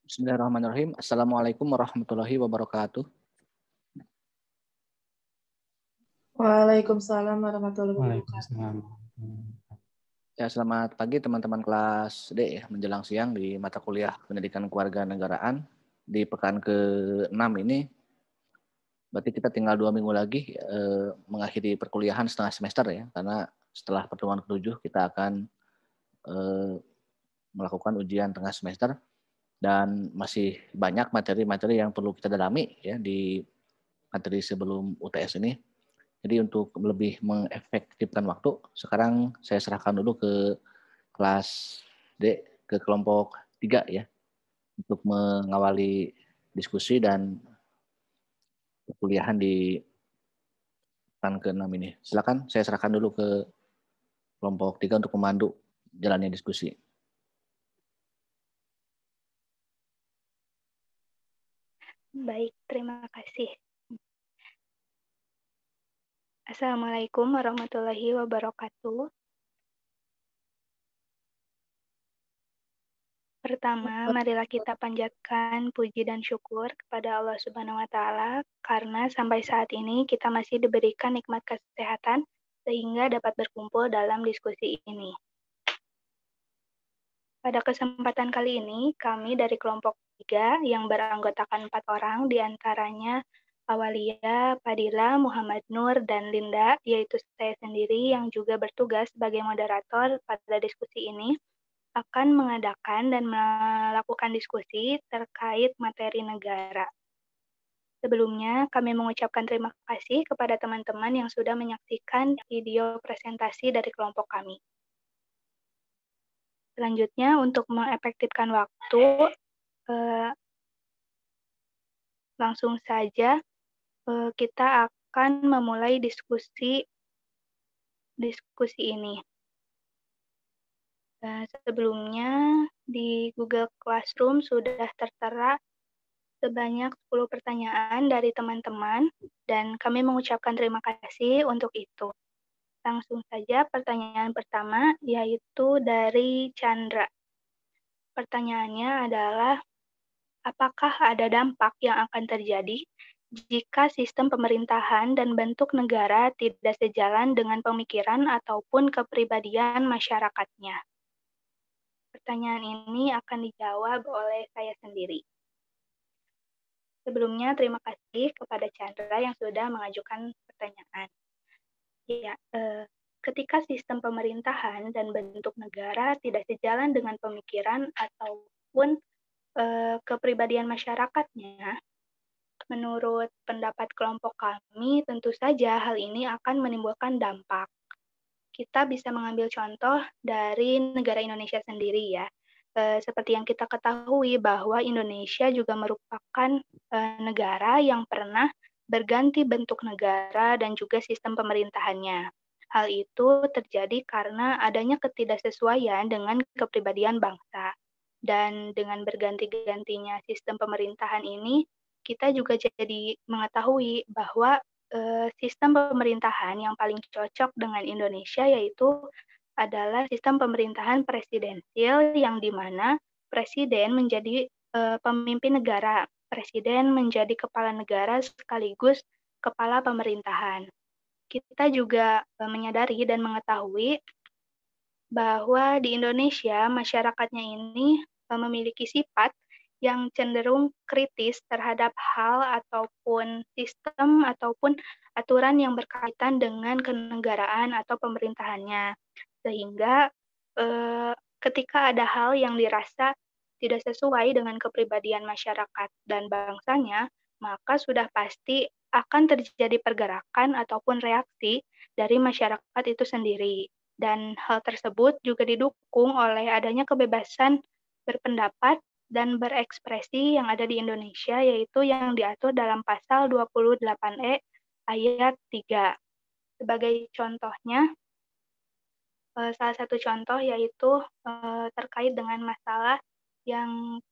Bismillahirrahmanirrahim. Assalamualaikum warahmatullahi wabarakatuh. Waalaikumsalam warahmatullahi wabarakatuh. Waalaikumsalam. Ya, selamat pagi teman-teman kelas D ya, menjelang siang di mata kuliah Pendidikan Kewarganegaraan di pekan ke-6 ini. Berarti kita tinggal 2 minggu lagi mengakhiri perkuliahan setengah semester ya, karena setelah pertemuan ke-7 kita akan melakukan ujian tengah semester dan masih banyak materi-materi yang perlu kita dalami ya di materi sebelum UTS ini. Jadi untuk lebih mengefektifkan waktu, sekarang saya serahkan dulu ke kelas D, ke kelompok 3 ya, untuk mengawali diskusi dan perkuliahan di pekan ke-6 ini. Silakan saya serahkan dulu ke kelompok 3 untuk memandu jalannya diskusi. Baik, terima kasih. Assalamualaikum warahmatullahi wabarakatuh. Pertama, marilah kita panjatkan puji dan syukur kepada Allah Subhanahu wa Ta'ala, karena sampai saat ini kita masih diberikan nikmat kesehatan sehingga dapat berkumpul dalam diskusi ini. Pada kesempatan kali ini, kami dari kelompok 3 yang beranggotakan 4 orang, diantaranya Awalia, Fadila, Muhammad Nur, dan Linda, yaitu saya sendiri yang juga bertugas sebagai moderator pada diskusi ini, akan mengadakan dan melakukan diskusi terkait materi negara. Sebelumnya, kami mengucapkan terima kasih kepada teman-teman yang sudah menyaksikan video presentasi dari kelompok kami. Selanjutnya, untuk mengefektifkan waktu, langsung saja kita akan memulai diskusi ini. Sebelumnya di Google Classroom sudah tertera sebanyak 10 pertanyaan dari teman-teman dan kami mengucapkan terima kasih untuk itu. Langsung saja pertanyaan pertama yaitu dari Chandra. Pertanyaannya adalah, apakah ada dampak yang akan terjadi jika sistem pemerintahan dan bentuk negara tidak sejalan dengan pemikiran ataupun kepribadian masyarakatnya? Pertanyaan ini akan dijawab oleh saya sendiri. Sebelumnya, terima kasih kepada Chandra yang sudah mengajukan pertanyaan. Ya, ketika sistem pemerintahan dan bentuk negara tidak sejalan dengan pemikiran ataupun kepribadian masyarakatnya, menurut pendapat kelompok kami, tentu saja hal ini akan menimbulkan dampak. Kita bisa mengambil contoh dari negara Indonesia sendiri ya. Seperti yang kita ketahui bahwa Indonesia juga merupakan negara yang pernah berganti bentuk negara dan juga sistem pemerintahannya. Hal itu terjadi karena adanya ketidaksesuaian dengan kepribadian bangsa. Dan dengan berganti-gantinya sistem pemerintahan ini, kita juga jadi mengetahui bahwa sistem pemerintahan yang paling cocok dengan Indonesia yaitu adalah sistem pemerintahan presidensil yang di mana presiden menjadi pemimpin negara, presiden menjadi kepala negara sekaligus kepala pemerintahan. Kita juga menyadari dan mengetahui bahwa di Indonesia masyarakatnya ini memiliki sifat yang cenderung kritis terhadap hal ataupun sistem ataupun aturan yang berkaitan dengan kenegaraan atau pemerintahannya. Sehingga ketika ada hal yang dirasa tidak sesuai dengan kepribadian masyarakat dan bangsanya, maka sudah pasti akan terjadi pergerakan ataupun reaksi dari masyarakat itu sendiri. Dan hal tersebut juga didukung oleh adanya kebebasan berpendapat dan berekspresi yang ada di Indonesia, yaitu yang diatur dalam pasal 28E ayat 3. Sebagai contohnya, salah satu contoh yaitu terkait dengan masalah yang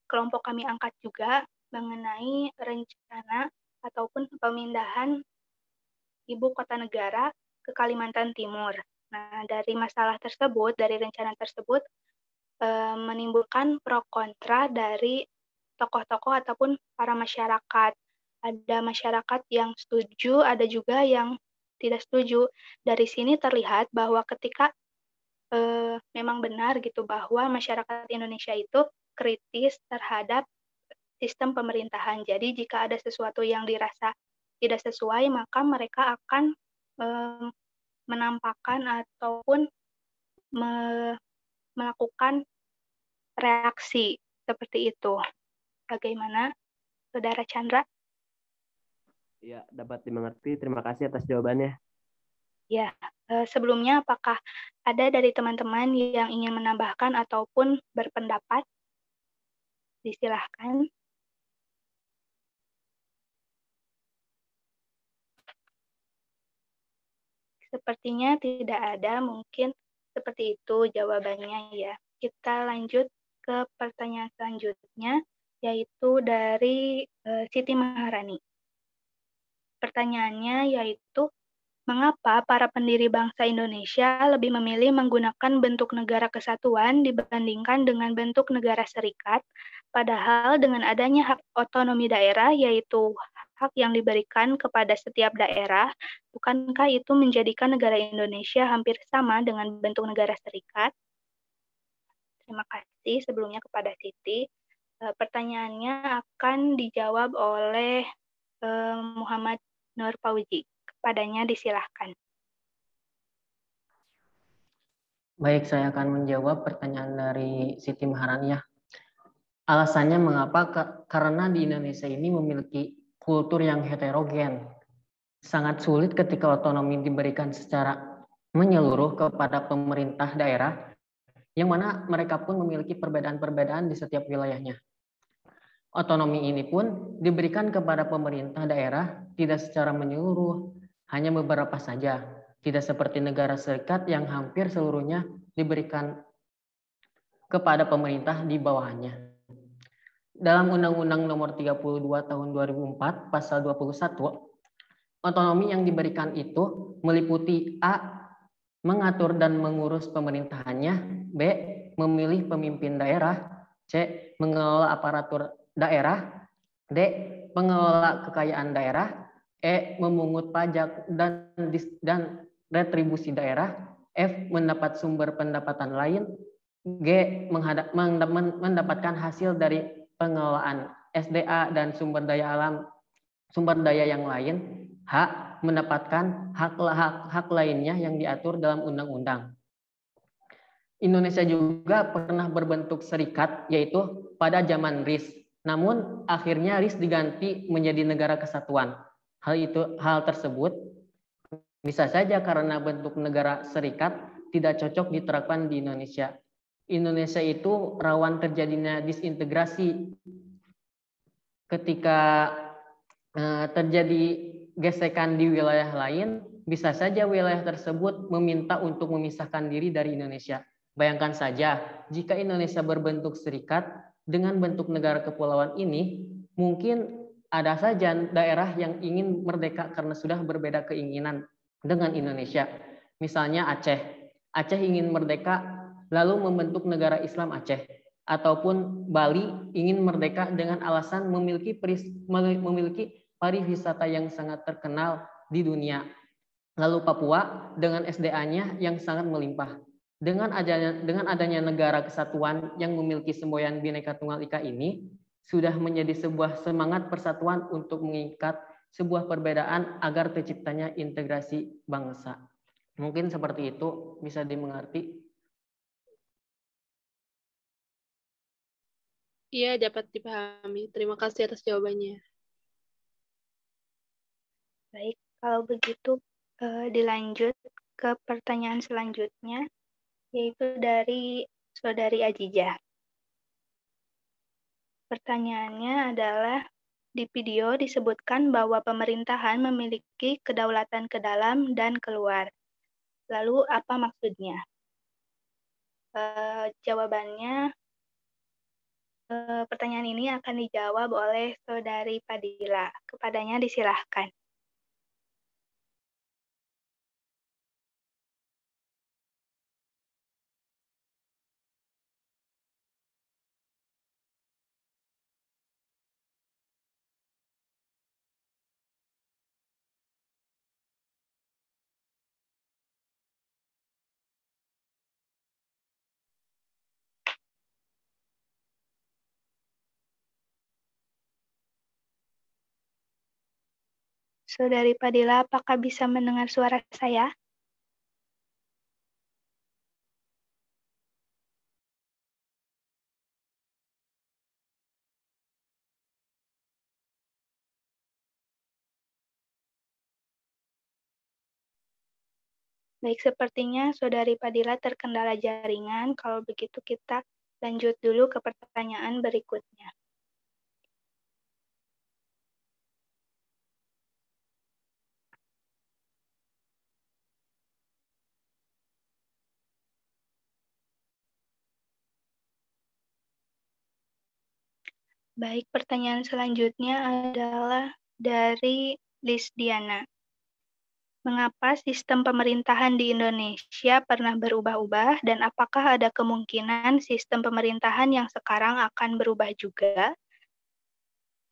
kelompok kami angkat juga mengenai rencana ataupun pemindahan ibu kota negara ke Kalimantan Timur. Nah, dari masalah tersebut, dari rencana tersebut, menimbulkan pro kontra dari tokoh-tokoh ataupun para masyarakat. Ada masyarakat yang setuju, ada juga yang tidak setuju. Dari sini terlihat bahwa ketika memang benar gitu bahwa masyarakat Indonesia itu kritis terhadap sistem pemerintahan. Jadi jika ada sesuatu yang dirasa tidak sesuai, maka mereka akan menampakkan ataupun melakukan reaksi seperti itu. Bagaimana, Saudara Chandra? Ya, dapat dimengerti. Terima kasih atas jawabannya. Ya, sebelumnya apakah ada dari teman-teman yang ingin menambahkan ataupun berpendapat? Disilahkan. Sepertinya tidak ada, mungkin seperti itu jawabannya ya. Kita lanjut ke pertanyaan selanjutnya, yaitu dari Siti Maharani. Pertanyaannya yaitu, mengapa para pendiri bangsa Indonesia lebih memilih menggunakan bentuk negara kesatuan dibandingkan dengan bentuk negara serikat, padahal dengan adanya hak otonomi daerah, yaitu hak yang diberikan kepada setiap daerah, bukankah itu menjadikan negara Indonesia hampir sama dengan bentuk negara serikat? Terima kasih sebelumnya kepada Siti. Pertanyaannya akan dijawab oleh Muhammad Nur Fauzi. Kepadanya disilahkan. Baik, saya akan menjawab pertanyaan dari Siti Maharani ya. Alasannya mengapa? Karena di Indonesia ini memiliki kultur yang heterogen. Sangat sulit ketika otonomi diberikan secara menyeluruh kepada pemerintah daerah, yang mana mereka pun memiliki perbedaan-perbedaan di setiap wilayahnya. Otonomi ini pun diberikan kepada pemerintah daerah tidak secara menyeluruh, hanya beberapa saja. Tidak seperti negara serikat yang hampir seluruhnya diberikan kepada pemerintah di bawahnya. Dalam Undang-Undang Nomor 32 Tahun 2004 Pasal 21, otonomi yang diberikan itu meliputi A. Mengatur dan mengurus pemerintahannya, B. Memilih pemimpin daerah, C. Mengelola aparatur daerah, D. Mengelola kekayaan daerah, E. Memungut pajak dan retribusi daerah, F. Mendapat sumber pendapatan lain, G. Mendapatkan hasil dari pengelolaan SDA dan sumber daya yang lain, H. Mendapatkan hak lainnya yang diatur dalam undang-undang. Indonesia juga pernah berbentuk serikat, yaitu pada zaman RIS. Namun akhirnya RIS diganti menjadi negara kesatuan. Hal tersebut bisa saja karena bentuk negara serikat tidak cocok diterapkan di Indonesia. Indonesia itu rawan terjadinya disintegrasi ketika terjadi gesekan di wilayah lain, bisa saja wilayah tersebut meminta untuk memisahkan diri dari Indonesia. Bayangkan saja, jika Indonesia berbentuk serikat dengan bentuk negara kepulauan ini, mungkin ada saja daerah yang ingin merdeka karena sudah berbeda keinginan dengan Indonesia. Misalnya Aceh. Aceh ingin merdeka lalu membentuk negara Islam Aceh. Ataupun Bali ingin merdeka dengan alasan memiliki pariwisata yang sangat terkenal di dunia. Lalu Papua dengan SDA-nya yang sangat melimpah. Dengan adanya negara kesatuan yang memiliki semboyan Bhinneka Tunggal Ika ini, sudah menjadi sebuah semangat persatuan untuk mengikat sebuah perbedaan agar terciptanya integrasi bangsa. Mungkin seperti itu bisa dimengerti. Iya, dapat dipahami. Terima kasih atas jawabannya. Baik, kalau begitu dilanjut ke pertanyaan selanjutnya, yaitu dari Saudari Ajijah. Pertanyaannya adalah, di video disebutkan bahwa pemerintahan memiliki kedaulatan ke dalam dan keluar. Lalu apa maksudnya? Jawabannya, pertanyaan ini akan dijawab oleh Saudari Padilla. Kepadanya disilahkan. Saudari Padilla, apakah bisa mendengar suara saya? Baik, sepertinya Saudari Padilla terkendala jaringan. Kalau begitu kita lanjut dulu ke pertanyaan berikutnya. Baik, pertanyaan selanjutnya adalah dari Lisdiana. Mengapa sistem pemerintahan di Indonesia pernah berubah-ubah dan apakah ada kemungkinan sistem pemerintahan yang sekarang akan berubah juga?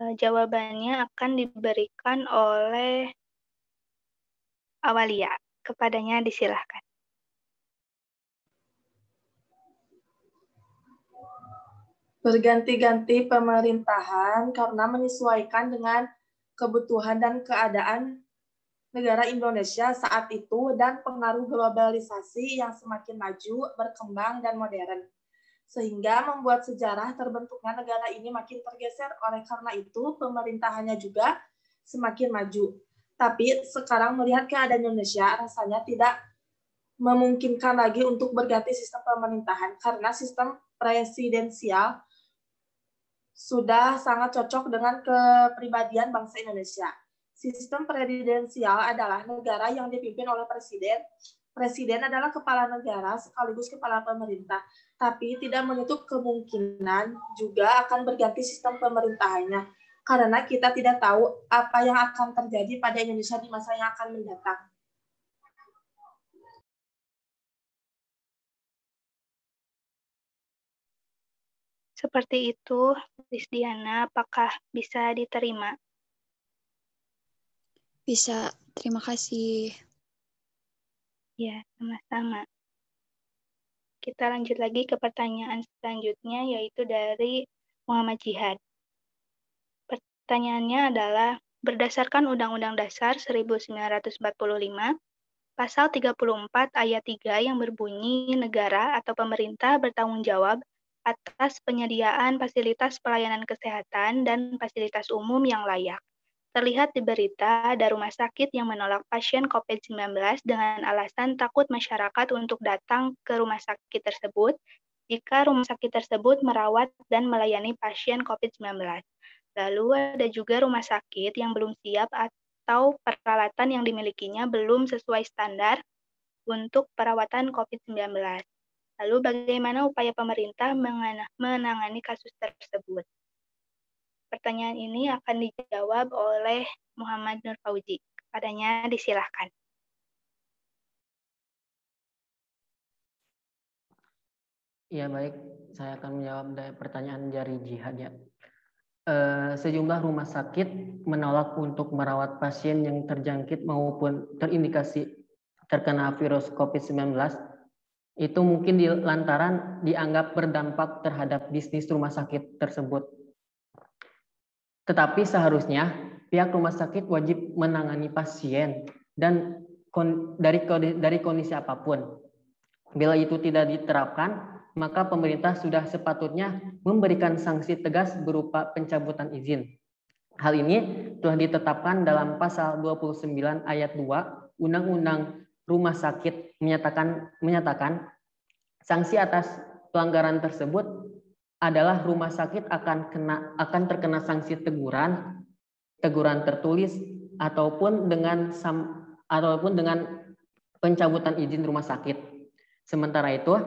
Jawabannya akan diberikan oleh Awalia. Kepadanya disilahkan. Berganti-ganti pemerintahan karena menyesuaikan dengan kebutuhan dan keadaan negara Indonesia saat itu dan pengaruh globalisasi yang semakin maju, berkembang, dan modern. Sehingga membuat sejarah terbentuknya negara ini makin tergeser. Oleh karena itu, pemerintahannya juga semakin maju. Tapi sekarang melihat keadaan Indonesia, rasanya tidak memungkinkan lagi untuk berganti sistem pemerintahan karena sistem presidensial sudah sangat cocok dengan kepribadian bangsa Indonesia. Sistem presidensial adalah negara yang dipimpin oleh presiden. Presiden adalah kepala negara sekaligus kepala pemerintah, tapi tidak menutup kemungkinan juga akan berganti sistem pemerintahannya, karena kita tidak tahu apa yang akan terjadi pada Indonesia di masa yang akan mendatang. Seperti itu, Lisdiana, apakah bisa diterima? Bisa, terima kasih. Ya, sama-sama. Kita lanjut lagi ke pertanyaan selanjutnya, yaitu dari Muhammad Jihad. Pertanyaannya adalah, berdasarkan Undang-Undang Dasar 1945, Pasal 34 ayat 3 yang berbunyi negara atau pemerintah bertanggung jawab atas penyediaan fasilitas pelayanan kesehatan dan fasilitas umum yang layak. Terlihat di berita ada rumah sakit yang menolak pasien COVID-19 dengan alasan takut masyarakat untuk datang ke rumah sakit tersebut jika rumah sakit tersebut merawat dan melayani pasien COVID-19. Lalu ada juga rumah sakit yang belum siap atau peralatan yang dimilikinya belum sesuai standar untuk perawatan COVID-19. Lalu bagaimana upaya pemerintah menangani kasus tersebut? Pertanyaan ini akan dijawab oleh Muhammad Nur Fauzi. Kepadanya disilahkan. Ya baik, saya akan menjawab pertanyaan dari Jihad ya. Sejumlah rumah sakit menolak untuk merawat pasien yang terjangkit maupun terindikasi terkena virus COVID-19 itu mungkin lantaran dianggap berdampak terhadap bisnis rumah sakit tersebut. Tetapi seharusnya pihak rumah sakit wajib menangani pasien dan dari kondisi apapun. Bila itu tidak diterapkan, maka pemerintah sudah sepatutnya memberikan sanksi tegas berupa pencabutan izin. Hal ini telah ditetapkan dalam pasal 29 ayat 2 Undang-Undang Rumah Sakit menyatakan sanksi atas pelanggaran tersebut adalah rumah sakit akan terkena sanksi teguran tertulis ataupun dengan pencabutan izin rumah sakit. Sementara itu,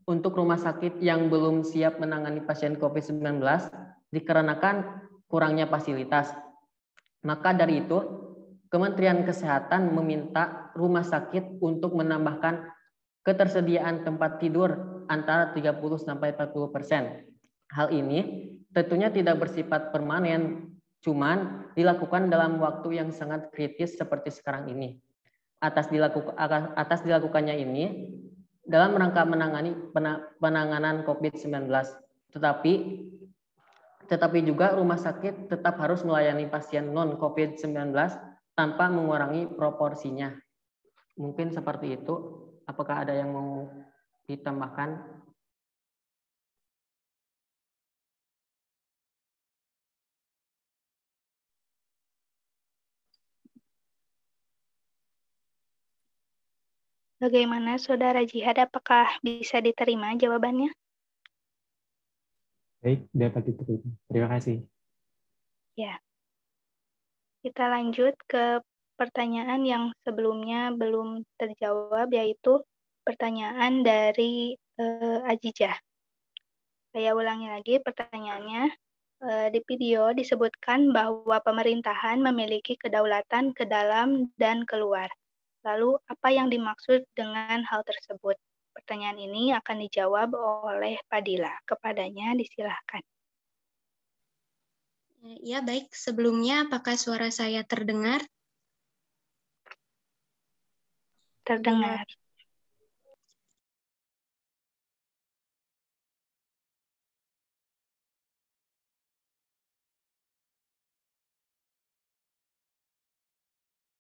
untuk rumah sakit yang belum siap menangani pasien COVID-19 dikarenakan kurangnya fasilitas. Maka dari itu, Kementerian Kesehatan meminta rumah sakit untuk menambahkan ketersediaan tempat tidur antara 30-40%. Hal ini tentunya tidak bersifat permanen, cuman dilakukan dalam waktu yang sangat kritis seperti sekarang ini. Atas dilakukannya ini dalam rangka menangani penanganan COVID-19. Tetapi juga rumah sakit tetap harus melayani pasien non-COVID-19 tanpa mengurangi proporsinya. Mungkin seperti itu. Apakah ada yang mau ditambahkan? Bagaimana Saudara Jihad, apakah bisa diterima jawabannya? Baik, dapat diterima. Terima kasih. Ya. Kita lanjut ke pertanyaan yang sebelumnya belum terjawab, yaitu pertanyaan dari Ajijah. Saya ulangi lagi pertanyaannya. Di video disebutkan bahwa pemerintahan memiliki kedaulatan ke dalam dan keluar. Lalu, apa yang dimaksud dengan hal tersebut? Pertanyaan ini akan dijawab oleh Fadila. Kepadanya disilahkan. Ya, baik. Sebelumnya, apakah suara saya terdengar? Terdengar.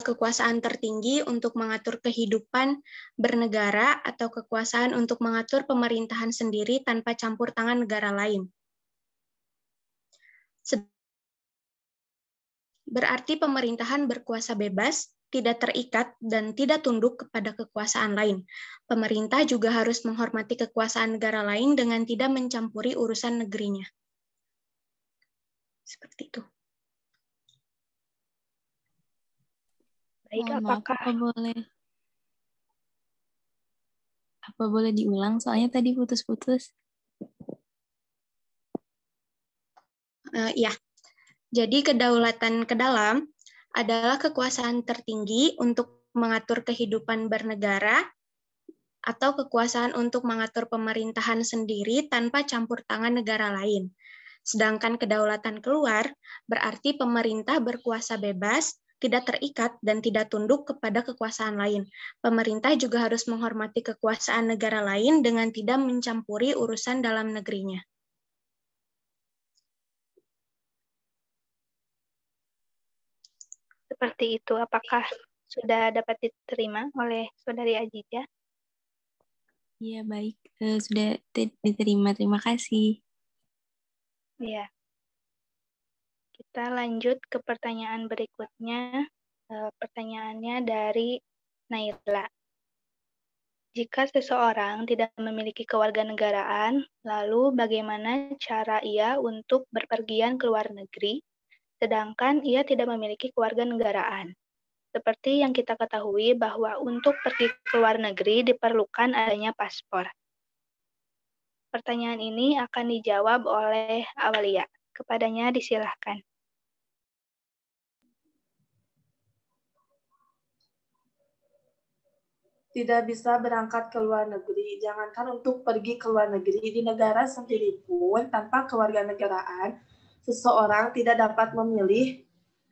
Kekuasaan tertinggi untuk mengatur kehidupan bernegara atau kekuasaan untuk mengatur pemerintahan sendiri tanpa campur tangan negara lain. Berarti pemerintahan berkuasa bebas, tidak terikat, dan tidak tunduk kepada kekuasaan lain. Pemerintah juga harus menghormati kekuasaan negara lain dengan tidak mencampuri urusan negerinya. Seperti itu. Baik, Maaf, apa boleh diulang? Soalnya tadi putus-putus. Ya. Jadi kedaulatan ke dalam adalah kekuasaan tertinggi untuk mengatur kehidupan bernegara atau kekuasaan untuk mengatur pemerintahan sendiri tanpa campur tangan negara lain. Sedangkan kedaulatan keluar berarti pemerintah berkuasa bebas, tidak terikat, dan tidak tunduk kepada kekuasaan lain. Pemerintah juga harus menghormati kekuasaan negara lain dengan tidak mencampuri urusan dalam negerinya. Seperti itu, apakah sudah dapat diterima oleh Saudari Ajijah? Iya, baik. Sudah diterima. Terima kasih. Ya. Kita lanjut ke pertanyaan berikutnya. Pertanyaannya dari Naila. Jika seseorang tidak memiliki kewarganegaraan, lalu bagaimana cara ia untuk berpergian ke luar negeri, sedangkan ia tidak memiliki kewarganegaraan? Seperti yang kita ketahui bahwa untuk pergi ke luar negeri diperlukan adanya paspor. Pertanyaan ini akan dijawab oleh Awalia. Kepadanya disilahkan. Tidak bisa berangkat ke luar negeri. Jangankan untuk pergi ke luar negeri, di negara sendiri pun tanpa kewarganegaraan, seseorang tidak dapat memilih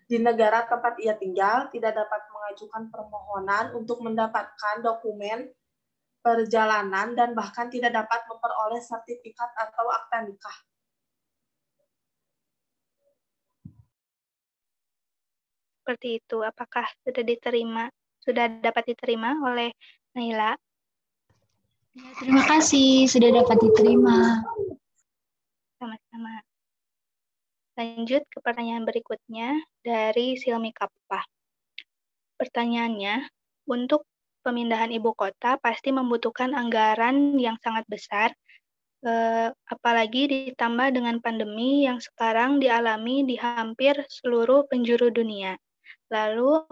di negara tempat ia tinggal, tidak dapat mengajukan permohonan untuk mendapatkan dokumen perjalanan, dan bahkan tidak dapat memperoleh sertifikat atau akta nikah. Seperti itu, apakah sudah dapat diterima oleh Naila? Terima kasih, sudah dapat diterima. Sama-sama. Lanjut ke pertanyaan berikutnya dari Silmi Kappa. Pertanyaannya, untuk pemindahan ibu kota pasti membutuhkan anggaran yang sangat besar, apalagi ditambah dengan pandemi yang sekarang dialami di hampir seluruh penjuru dunia. Lalu,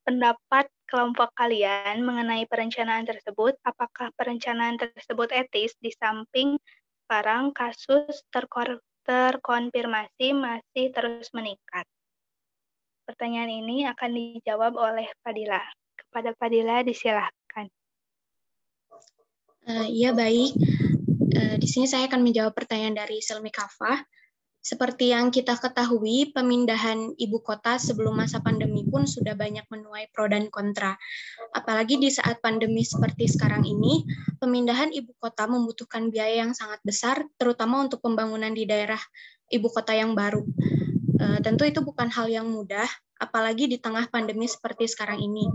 pendapat kelompok kalian mengenai perencanaan tersebut, apakah perencanaan tersebut etis di samping sekarang kasus terkonfirmasi masih terus meningkat? Pertanyaan ini akan dijawab oleh Fadila. Kepada Fadila disilahkan. Ya, baik. Di sini saya akan menjawab pertanyaan dari Selmi Kafah. Seperti yang kita ketahui, pemindahan ibu kota sebelum masa pandemi pun sudah banyak menuai pro dan kontra. Apalagi di saat pandemi seperti sekarang ini, pemindahan ibu kota membutuhkan biaya yang sangat besar, terutama untuk pembangunan di daerah ibu kota yang baru. Tentu itu bukan hal yang mudah, apalagi di tengah pandemi seperti sekarang ini.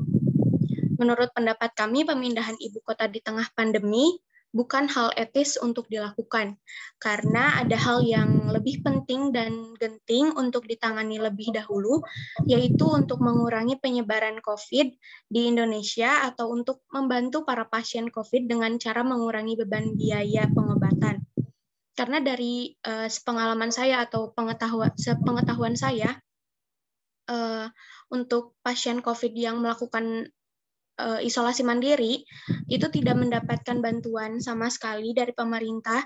Menurut pendapat kami, pemindahan ibu kota di tengah pandemi bukan hal etis untuk dilakukan, karena ada hal yang lebih penting dan genting untuk ditangani lebih dahulu, yaitu untuk mengurangi penyebaran COVID di Indonesia atau untuk membantu para pasien COVID dengan cara mengurangi beban biaya pengobatan. Karena dari sepengalaman saya atau sepengetahuan saya, untuk pasien COVID yang melakukan isolasi mandiri itu tidak mendapatkan bantuan sama sekali dari pemerintah,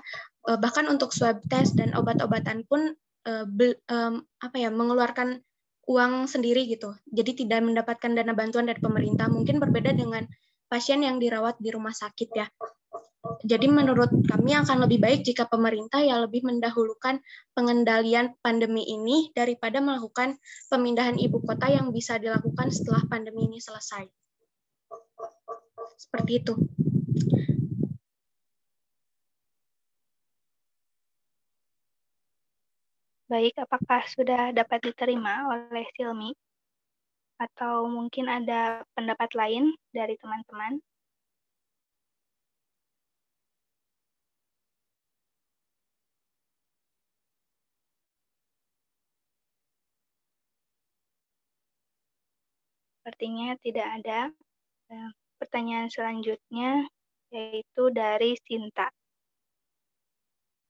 bahkan untuk swab test dan obat-obatan pun mengeluarkan uang sendiri gitu. Jadi tidak mendapatkan dana bantuan dari pemerintah. Mungkin berbeda dengan pasien yang dirawat di rumah sakit ya. Jadi menurut kami akan lebih baik jika pemerintah ya lebih mendahulukan pengendalian pandemi ini daripada melakukan pemindahan ibu kota yang bisa dilakukan setelah pandemi ini selesai. Seperti itu. Baik, apakah sudah dapat diterima oleh Silmi? Atau mungkin ada pendapat lain dari teman-teman? Sepertinya tidak ada. Pertanyaan selanjutnya yaitu dari Sinta.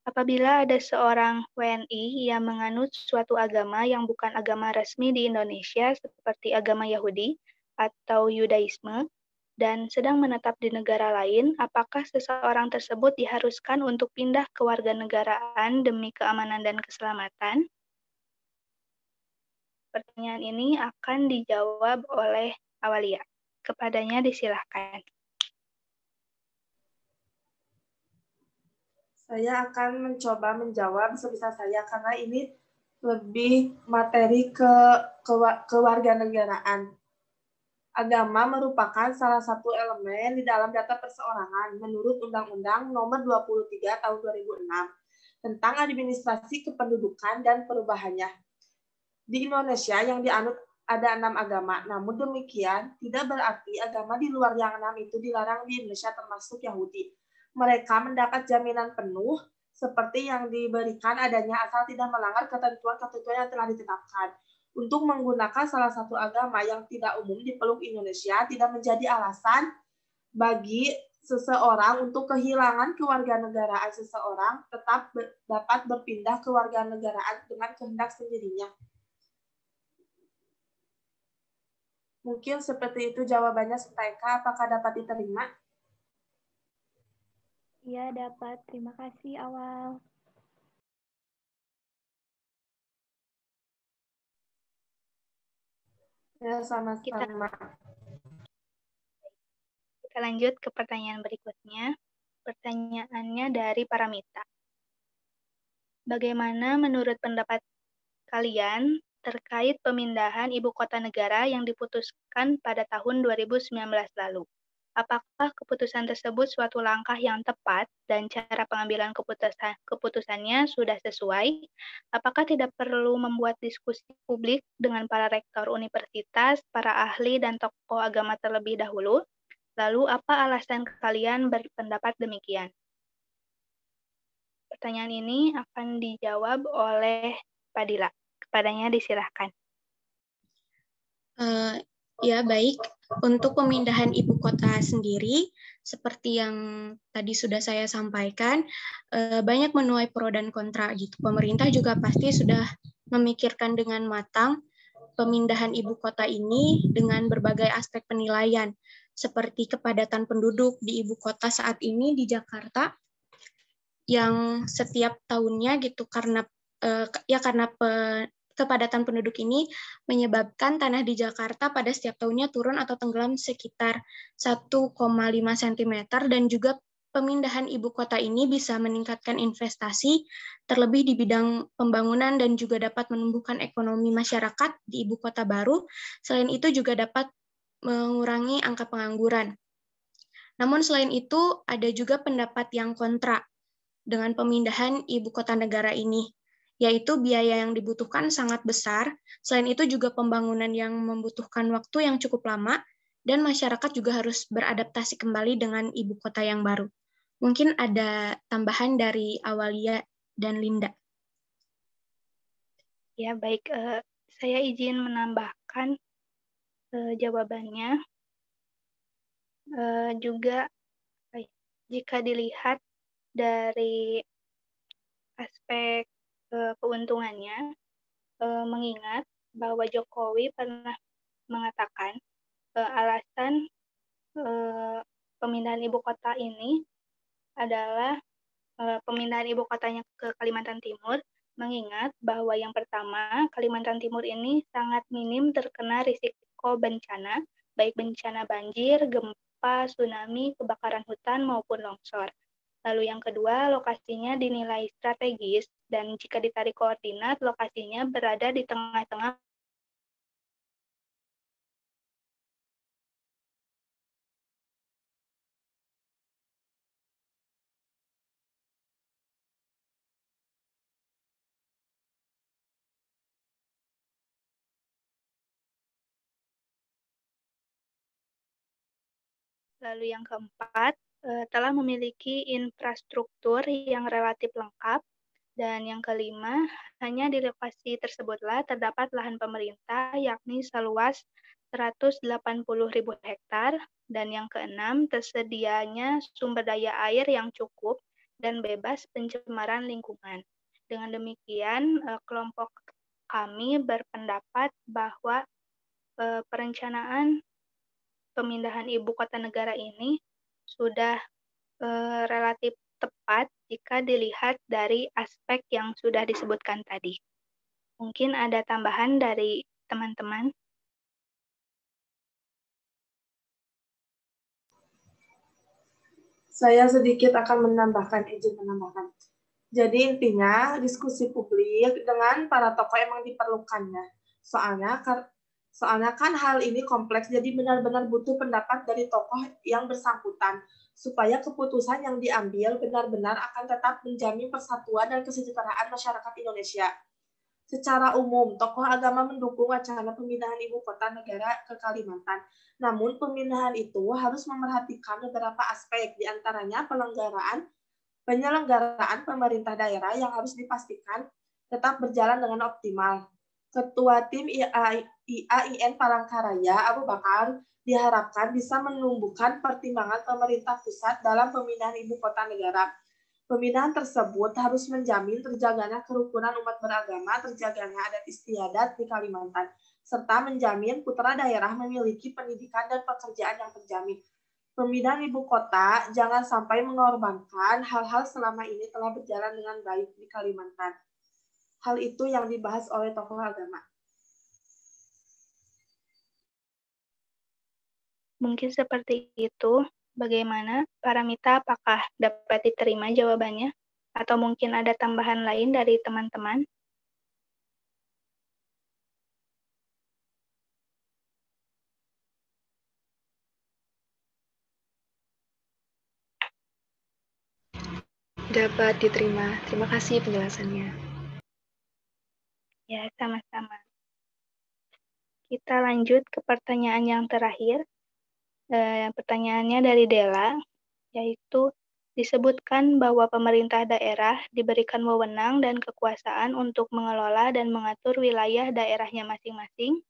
Apabila ada seorang WNI yang menganut suatu agama yang bukan agama resmi di Indonesia seperti agama Yahudi atau Yudaisme dan sedang menetap di negara lain, apakah seseorang tersebut diharuskan untuk pindah ke warganegaraan demi keamanan dan keselamatan? Pertanyaan ini akan dijawab oleh Awalia. Kepadanya disilahkan. Saya akan mencoba menjawab sebisa saya karena ini lebih materi kewarganegaraan. Agama merupakan salah satu elemen di dalam data perseorangan menurut Undang-Undang Nomor 23 Tahun 2006 tentang administrasi kependudukan dan perubahannya. Di Indonesia yang dianut ada 6 agama, namun demikian tidak berarti agama di luar yang 6 itu dilarang di Indonesia termasuk Yahudi. Mereka mendapat jaminan penuh seperti yang diberikan adanya asal tidak melanggar ketentuan-ketentuan yang telah ditetapkan. Untuk menggunakan salah satu agama yang tidak umum di peluk Indonesia tidak menjadi alasan bagi seseorang untuk kehilangan kewarganegaraan seseorang tetap dapat berpindah kewarganegaraan dengan kehendak sendirinya. Mungkin seperti itu jawabannya, Eka. Apakah dapat diterima? Iya, dapat. Terima kasih, Awal. Ya, sama-sama. Kita lanjut ke pertanyaan berikutnya. Pertanyaannya dari Paramita. Bagaimana menurut pendapat kalian terkait pemindahan ibu kota negara yang diputuskan pada tahun 2019 lalu? Apakah keputusan tersebut suatu langkah yang tepat dan cara pengambilan keputusannya sudah sesuai? Apakah tidak perlu membuat diskusi publik dengan para rektor universitas, para ahli, dan tokoh agama terlebih dahulu? Lalu, apa alasan kalian berpendapat demikian? Pertanyaan ini akan dijawab oleh Padila. Kepadanya disilahkan. Ya, baik. Untuk pemindahan ibu kota sendiri, seperti yang tadi sudah saya sampaikan, banyak menuai pro dan kontra gitu. Pemerintah juga pasti sudah memikirkan dengan matang pemindahan ibu kota ini dengan berbagai aspek penilaian, seperti kepadatan penduduk di ibu kota saat ini di Jakarta, yang setiap tahunnya gitu karena kepadatan penduduk ini menyebabkan tanah di Jakarta pada setiap tahunnya turun atau tenggelam sekitar 1,5 cm dan juga pemindahan ibu kota ini bisa meningkatkan investasi terlebih di bidang pembangunan dan juga dapat menumbuhkan ekonomi masyarakat di ibu kota baru. Selain itu juga dapat mengurangi angka pengangguran. Namun selain itu ada juga pendapat yang kontra dengan pemindahan ibu kota negara ini, yaitu biaya yang dibutuhkan sangat besar. Selain itu juga pembangunan yang membutuhkan waktu yang cukup lama, dan masyarakat juga harus beradaptasi kembali dengan ibu kota yang baru. Mungkin ada tambahan dari Awalia dan Linda. Ya, baik. Saya izin menambahkan jawabannya. Juga jika dilihat dari aspek keuntungannya, mengingat bahwa Jokowi pernah mengatakan alasan pemindahan ibu kota ini adalah pemindahan ibu kotanya ke Kalimantan Timur, mengingat bahwa yang pertama, Kalimantan Timur ini sangat minim terkena risiko bencana, baik bencana banjir, gempa, tsunami, kebakaran hutan, maupun longsor. Lalu yang kedua, lokasinya dinilai strategis, dan jika ditarik koordinat, lokasinya berada di tengah-tengah Lalu yang keempat, telah memiliki infrastruktur yang relatif lengkap. Dan yang kelima, hanya di lokasi tersebutlah terdapat lahan pemerintah, yakni seluas 180.000 hektar. Dan yang keenam, tersedianya sumber daya air yang cukup dan bebas pencemaran lingkungan. Dengan demikian, kelompok kami berpendapat bahwa perencanaan pemindahan ibu kota negara ini sudah relatif tepat jika dilihat dari aspek yang sudah disebutkan tadi. Mungkin ada tambahan dari teman-teman? Saya sedikit akan izin menambahkan. Jadi intinya diskusi publik dengan para tokoh emang diperlukannya. Soalnya kan hal ini kompleks, jadi benar-benar butuh pendapat dari tokoh yang bersangkutan, supaya keputusan yang diambil benar-benar akan tetap menjamin persatuan dan kesejahteraan masyarakat Indonesia. Secara umum, tokoh agama mendukung wacana pemindahan ibu kota negara ke Kalimantan. Namun, pemindahan itu harus memerhatikan beberapa aspek, diantaranya penyelenggaraan pemerintah daerah yang harus dipastikan tetap berjalan dengan optimal. Ketua Tim IAIN Palangkaraya, Abu Bakar, diharapkan bisa menumbuhkan pertimbangan pemerintah pusat dalam pemindahan ibu kota negara. Pemindahan tersebut harus menjamin terjaganya kerukunan umat beragama, terjaganya adat istiadat di Kalimantan, serta menjamin putra daerah memiliki pendidikan dan pekerjaan yang terjamin. Pemindahan ibu kota jangan sampai mengorbankan hal-hal selama ini telah berjalan dengan baik di Kalimantan. Hal itu yang dibahas oleh tokoh agama. Mungkin seperti itu. Bagaimana, Paramita, apakah dapat diterima jawabannya? Atau mungkin ada tambahan lain dari teman-teman? Dapat diterima. Terima kasih penjelasannya. Ya, sama-sama. Kita lanjut ke pertanyaan yang terakhir. Pertanyaannya dari Dela, yaitu disebutkan bahwa pemerintah daerah diberikan wewenang dan kekuasaan untuk mengelola dan mengatur wilayah daerahnya masing-masing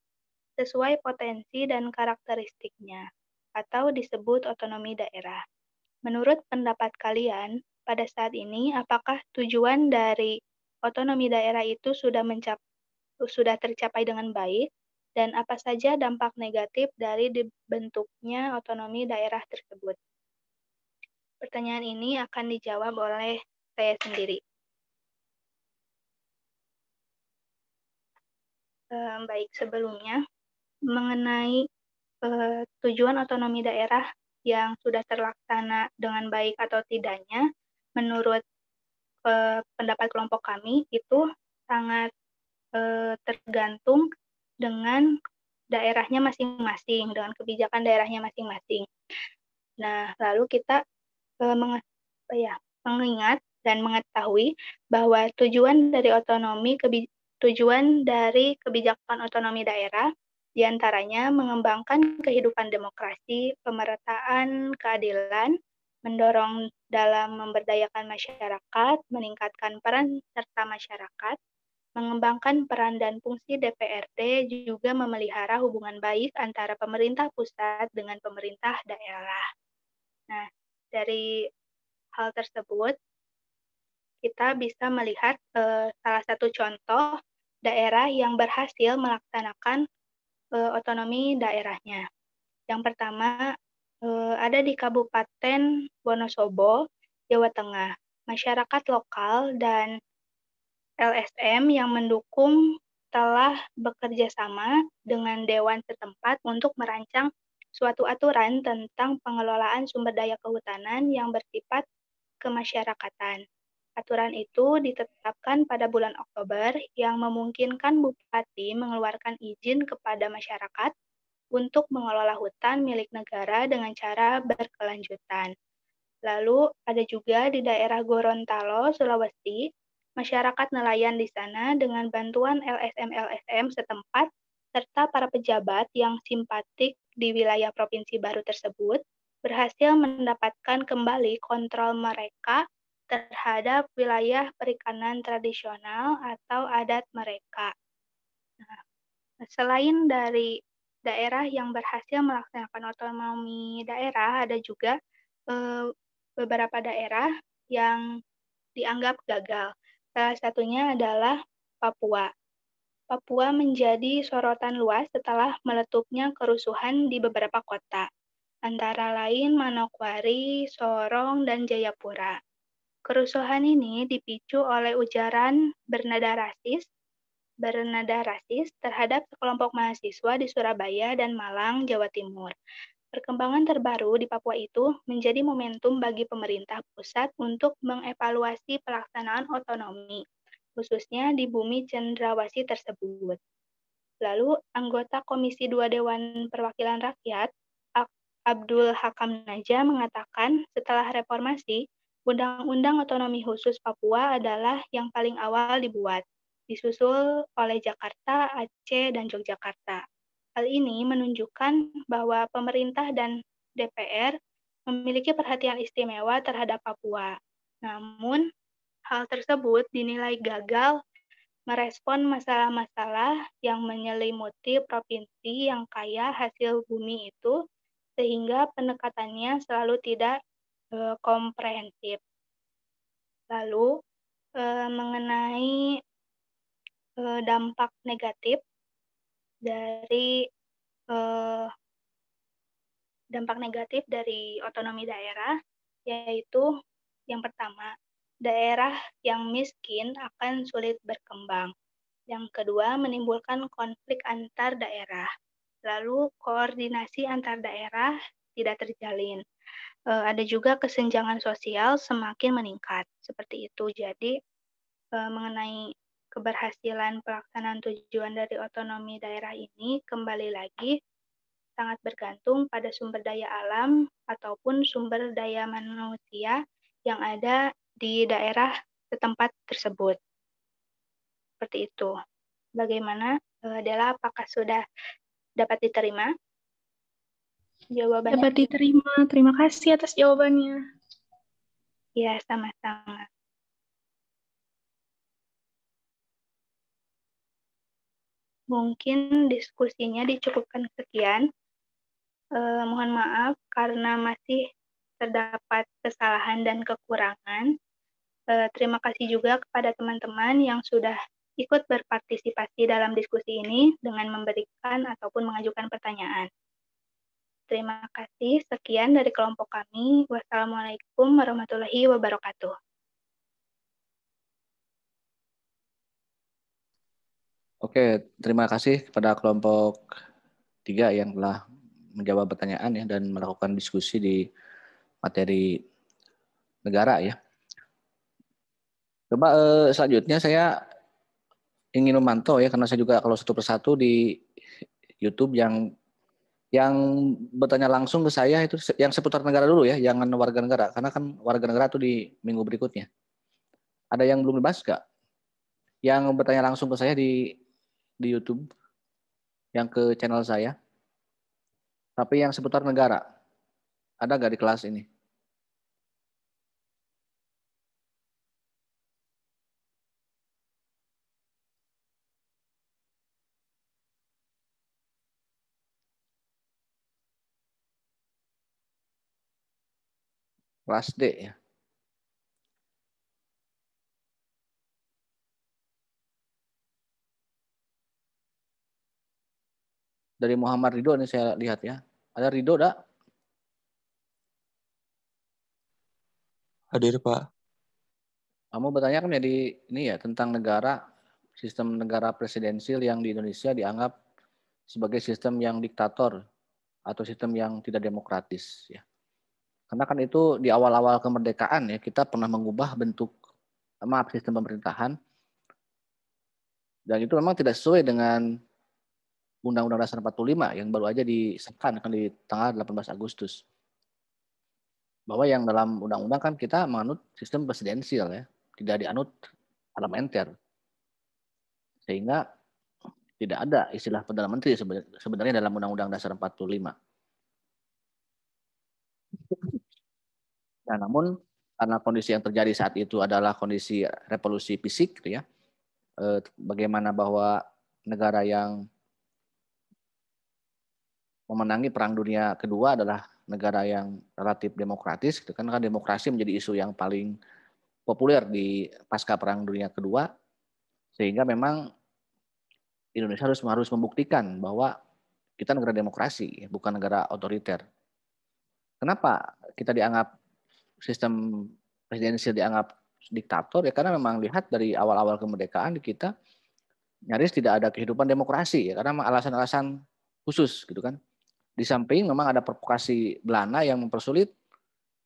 sesuai potensi dan karakteristiknya, atau disebut otonomi daerah. Menurut pendapat kalian, pada saat ini apakah tujuan dari otonomi daerah itu sudah tercapai dengan baik? Dan apa saja dampak negatif dari dibentuknya otonomi daerah tersebut? Pertanyaan ini akan dijawab oleh saya sendiri. Baik, sebelumnya mengenai tujuan otonomi daerah yang sudah terlaksana dengan baik atau tidaknya, menurut pendapat kelompok kami itu sangat tergantung dengan daerahnya masing-masing, dengan kebijakan daerahnya masing-masing. Nah, lalu kita mengingat dan mengetahui bahwa tujuan dari kebijakan otonomi daerah diantaranya mengembangkan kehidupan demokrasi, pemerataan keadilan, mendorong dalam memberdayakan masyarakat, meningkatkan peran serta masyarakat, mengembangkan peran dan fungsi DPRD, juga memelihara hubungan baik antara pemerintah pusat dengan pemerintah daerah. Nah, dari hal tersebut, kita bisa melihat salah satu contoh daerah yang berhasil melaksanakan otonomi daerahnya. Yang pertama, ada di Kabupaten Wonosobo, Jawa Tengah. Masyarakat lokal dan LSM yang mendukung telah bekerja sama dengan Dewan setempat untuk merancang suatu aturan tentang pengelolaan sumber daya kehutanan yang bersifat kemasyarakatan. Aturan itu ditetapkan pada bulan Oktober yang memungkinkan Bupati mengeluarkan izin kepada masyarakat untuk mengelola hutan milik negara dengan cara berkelanjutan. Lalu ada juga di daerah Gorontalo, Sulawesi, masyarakat nelayan di sana dengan bantuan LSM-LSM setempat serta para pejabat yang simpatik di wilayah provinsi baru tersebut berhasil mendapatkan kembali kontrol mereka terhadap wilayah perikanan tradisional atau adat mereka. Nah, selain dari daerah yang berhasil melaksanakan otonomi daerah, ada juga beberapa daerah yang dianggap gagal. Salah satunya adalah Papua. Papua menjadi sorotan luas setelah meletupnya kerusuhan di beberapa kota, antara lain Manokwari, Sorong, dan Jayapura. Kerusuhan ini dipicu oleh ujaran bernada rasis terhadap sekelompok mahasiswa di Surabaya dan Malang, Jawa Timur. Perkembangan terbaru di Papua itu menjadi momentum bagi pemerintah pusat untuk mengevaluasi pelaksanaan otonomi, khususnya di bumi cendrawasih tersebut. Lalu, anggota Komisi 2 Dewan Perwakilan Rakyat, Abdul Hakam Naja, mengatakan setelah reformasi, Undang-Undang Otonomi Khusus Papua adalah yang paling awal dibuat, disusul oleh Jakarta, Aceh, dan Yogyakarta. Hal ini menunjukkan bahwa pemerintah dan DPR memiliki perhatian istimewa terhadap Papua. Namun, hal tersebut dinilai gagal merespon masalah-masalah yang menyelimuti provinsi yang kaya hasil bumi itu, sehingga pendekatannya selalu tidak komprehensif. Lalu, mengenai dampak negatif dari otonomi daerah, yaitu yang pertama, daerah yang miskin akan sulit berkembang. Yang kedua, menimbulkan konflik antar daerah. Lalu, koordinasi antar daerah tidak terjalin. Ada juga kesenjangan sosial semakin meningkat. Seperti itu. Jadi, mengenai keberhasilan pelaksanaan tujuan dari otonomi daerah ini kembali lagi sangat bergantung pada sumber daya alam ataupun sumber daya manusia yang ada di daerah setempat tersebut. Seperti itu. Bagaimana, Dela, apakah sudah dapat diterima jawabannya? Dapat diterima. Terima kasih atas jawabannya. Ya, sama-sama. Mungkin diskusinya dicukupkan sekian. Mohon maaf karena masih terdapat kesalahan dan kekurangan. Terima kasih juga kepada teman-teman yang sudah ikut berpartisipasi dalam diskusi ini dengan memberikan ataupun mengajukan pertanyaan. Terima kasih. Sekian dari kelompok kami. Wassalamualaikum warahmatullahi wabarakatuh. Oke, terima kasih kepada kelompok 3 yang telah menjawab pertanyaan ya dan melakukan diskusi di materi negara ya. Coba selanjutnya saya ingin memantau ya karena saya juga kalau satu persatu di YouTube yang bertanya langsung ke saya itu yang seputar negara dulu ya, jangan warga negara karena kan warga negara itu di minggu berikutnya. Ada yang belum dibahas nggak? Yang bertanya langsung ke saya di YouTube, yang ke channel saya. Tapi yang seputar negara, ada nggak di kelas ini? Kelas D ya. Dari Muhammad Ridho ini saya lihat ya. Ada Ridho enggak? Hadir, Pak. Kamu bertanya kan jadi ini ya tentang negara, sistem negara presidensil yang di Indonesia dianggap sebagai sistem yang diktator atau sistem yang tidak demokratis ya. Karena kan itu di awal-awal kemerdekaan ya kita pernah mengubah bentuk sistem pemerintahan dan itu memang tidak sesuai dengan Undang-Undang Dasar 45 yang baru aja disahkan kan di tanggal 18 Agustus. Bahwa yang dalam undang-undang kan kita menganut sistem presidensial ya, tidak dianut parlementer. Sehingga tidak ada istilah Perdana Menteri sebenarnya dalam Undang-Undang Dasar 45. Nah, namun karena kondisi yang terjadi saat itu adalah kondisi revolusi fisik gitu ya. Bagaimana bahwa negara yang memenangi Perang Dunia Kedua adalah negara yang relatif demokratis, gitu kan demokrasi menjadi isu yang paling populer di pasca Perang Dunia Kedua, sehingga memang Indonesia harus membuktikan bahwa kita negara demokrasi, bukan negara otoriter. Kenapa kita dianggap sistem presidensial dianggap diktator? Ya karena memang lihat dari awal-awal kemerdekaan di kita nyaris tidak ada kehidupan demokrasi ya karena alasan-alasan khusus gitu kan. Di samping memang ada provokasi Belanda yang mempersulit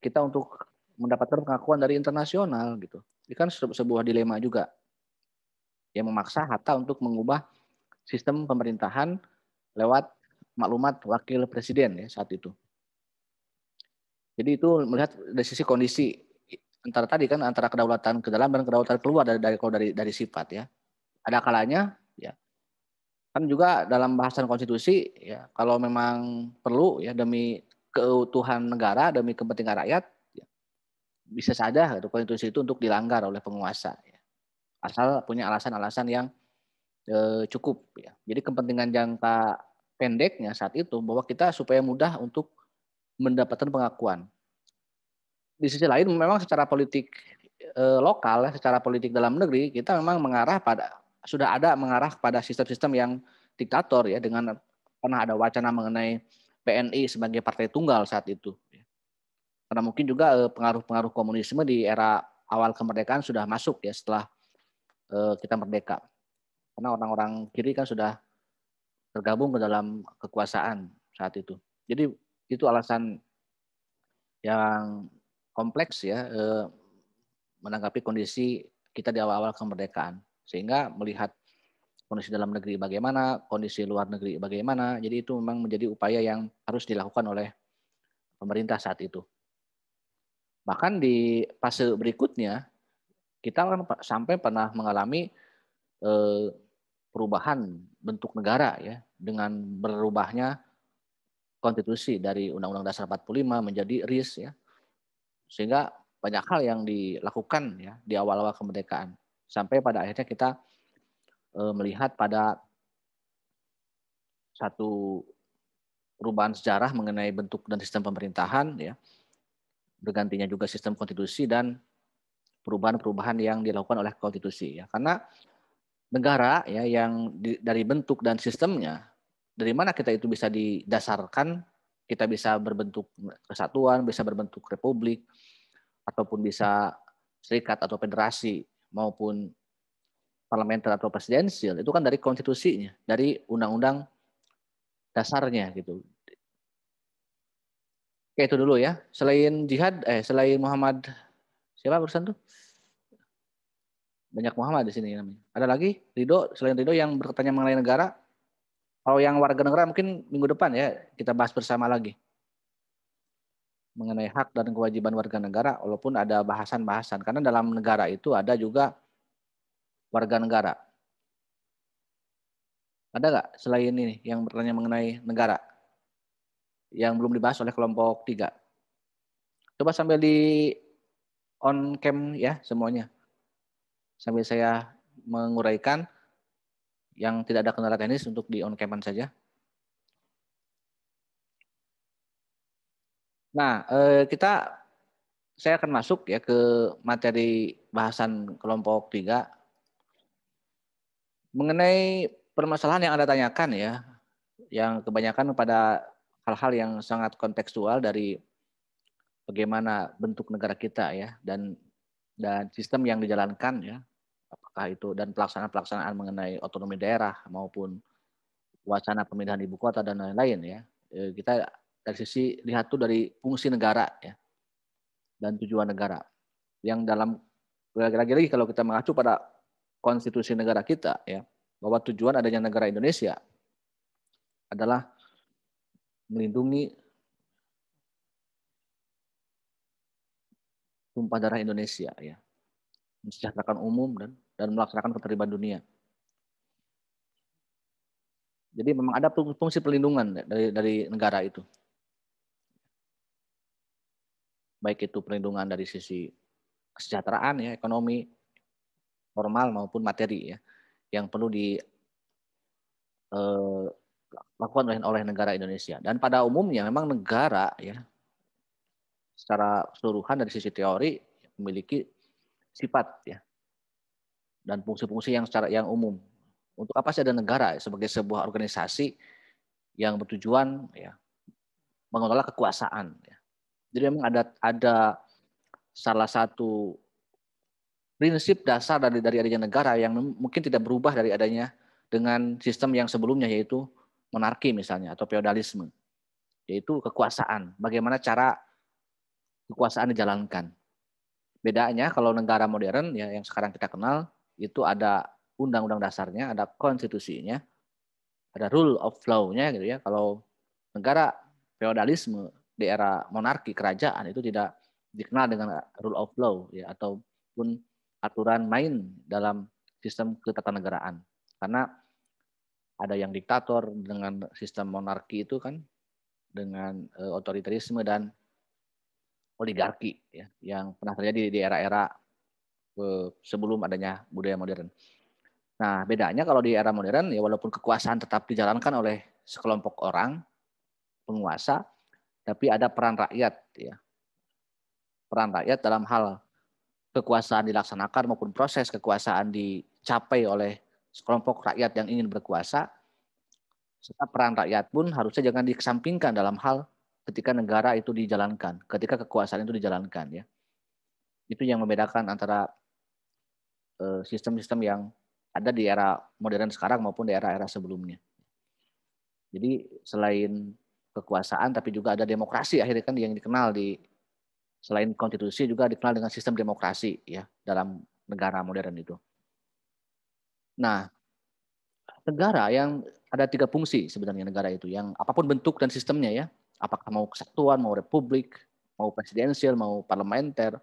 kita untuk mendapatkan pengakuan dari internasional gitu. Ini kan sebuah dilema juga yang memaksa Hatta untuk mengubah sistem pemerintahan lewat maklumat wakil presiden ya saat itu. Jadi itu melihat dari sisi kondisi antara tadi kan antara kedaulatan ke dalam dan kedaulatan keluar dari sifat ya. Ada kalanya ya kan juga dalam bahasan konstitusi ya kalau memang perlu ya demi keutuhan negara demi kepentingan rakyat ya, bisa saja gitu, konstitusi itu untuk dilanggar oleh penguasa ya. Asal punya alasan-alasan yang cukup ya. Jadi kepentingan jangka pendeknya saat itu bahwa kita supaya mudah untuk mendapatkan pengakuan. Di sisi lain memang secara politik lokal secara politik dalam negeri kita memang sudah ada mengarah pada sistem-sistem yang diktator ya dengan pernah ada wacana mengenai PNI sebagai partai tunggal saat itu. Karena mungkin juga pengaruh-pengaruh komunisme di era awal kemerdekaan sudah masuk ya setelah kita merdeka. Karena orang-orang kiri kan sudah tergabung ke dalam kekuasaan saat itu. Jadi itu alasan yang kompleks ya menanggapi kondisi kita di awal-awal kemerdekaan. Sehingga melihat kondisi dalam negeri bagaimana, kondisi luar negeri bagaimana. Jadi itu memang menjadi upaya yang harus dilakukan oleh pemerintah saat itu. Bahkan di fase berikutnya, kita kan sampai pernah mengalami perubahan bentuk negara ya dengan berubahnya konstitusi dari Undang-Undang Dasar 45 menjadi RIS ya. Sehingga banyak hal yang dilakukan ya di awal-awal kemerdekaan. Sampai pada akhirnya kita melihat pada satu perubahan sejarah mengenai bentuk dan sistem pemerintahan ya bergantinya juga sistem konstitusi dan perubahan-perubahan yang dilakukan oleh konstitusi ya karena negara ya yang dari bentuk dan sistemnya dari mana kita itu bisa didasarkan kita bisa berbentuk kesatuan bisa berbentuk republik ataupun bisa serikat atau federasi maupun parlementer atau presidensial itu kan dari konstitusinya, dari undang-undang dasarnya gitu. Oke itu dulu ya. Selain jihad, selain Muhammad siapa barusan tuh? Banyak Muhammad di sini namanya. Ada lagi Ridho selain Ridho yang bertanya mengenai negara. Kalau yang warga negara mungkin minggu depan ya kita bahas bersama lagi. mengenai hak dan kewajiban warga negara, walaupun ada bahasan-bahasan. Karena dalam negara itu ada juga warga negara. Ada nggak selain ini yang bertanya mengenai negara yang belum dibahas oleh kelompok 3? Coba sambil di on cam ya semuanya. Sambil saya menguraikan yang tidak ada kendala teknis untuk di on caman saja. Nah, saya akan masuk ya ke materi bahasan kelompok 3 mengenai permasalahan yang Anda tanyakan ya, yang kebanyakan pada hal-hal yang sangat kontekstual dari bagaimana bentuk negara kita ya, dan sistem yang dijalankan ya, apakah itu dan pelaksanaan mengenai otonomi daerah maupun wacana pemindahan ibu kota dan lain-lain ya. Kita dari sisi lihat tuh dari fungsi negara ya dan tujuan negara yang dalam lagi-lagi kalau kita mengacu pada konstitusi negara kita ya, bahwa tujuan adanya negara Indonesia adalah melindungi tumpah darah Indonesia ya, mensejahterakan umum dan melaksanakan ketertiban dunia. Jadi memang ada fungsi perlindungan dari negara itu. Baik itu perlindungan dari sisi kesejahteraan ya, ekonomi formal maupun materi ya, yang perlu dilakukan oleh negara Indonesia. Dan pada umumnya memang negara ya secara keseluruhan dari sisi teori memiliki sifat ya dan fungsi-fungsi yang umum. Untuk apa sih ada negara sebagai sebuah organisasi yang bertujuan ya mengelola kekuasaan ya. Jadi memang ada salah satu prinsip dasar dari adanya negara yang mungkin tidak berubah dari adanya dengan sistem yang sebelumnya, yaitu monarki misalnya atau feodalisme, yaitu kekuasaan. Bagaimana cara kekuasaan dijalankan. Bedanya kalau negara modern ya yang sekarang kita kenal itu ada undang-undang dasarnya, ada konstitusinya, ada rule of law-nya gitu ya. Kalau negara feodalisme di era monarki kerajaan itu tidak dikenal dengan rule of law ya, ataupun aturan main dalam sistem ketatanegaraan. Karena ada yang diktator dengan sistem monarki itu kan, dengan otoritarisme dan oligarki ya, yang pernah terjadi di era-era sebelum adanya budaya modern. Nah, bedanya kalau di era modern ya walaupun kekuasaan tetap dijalankan oleh sekelompok orang penguasa, tapi ada peran rakyat ya. Peran rakyat dalam hal kekuasaan dilaksanakan maupun proses kekuasaan dicapai oleh sekelompok rakyat yang ingin berkuasa, serta peran rakyat pun harusnya jangan dikesampingkan dalam hal ketika negara itu dijalankan, ketika kekuasaan itu dijalankan ya. Itu yang membedakan antara sistem-sistem yang ada di era modern sekarang maupun di era-era sebelumnya. Jadi selain kekuasaan tapi juga ada demokrasi akhirnya kan yang dikenal selain konstitusi juga dikenal dengan sistem demokrasi ya dalam negara modern itu. Nah, negara yang ada 3 fungsi sebenarnya negara itu yang apapun bentuk dan sistemnya ya, apakah mau kesatuan, mau republik, mau presidensial, mau parlementer,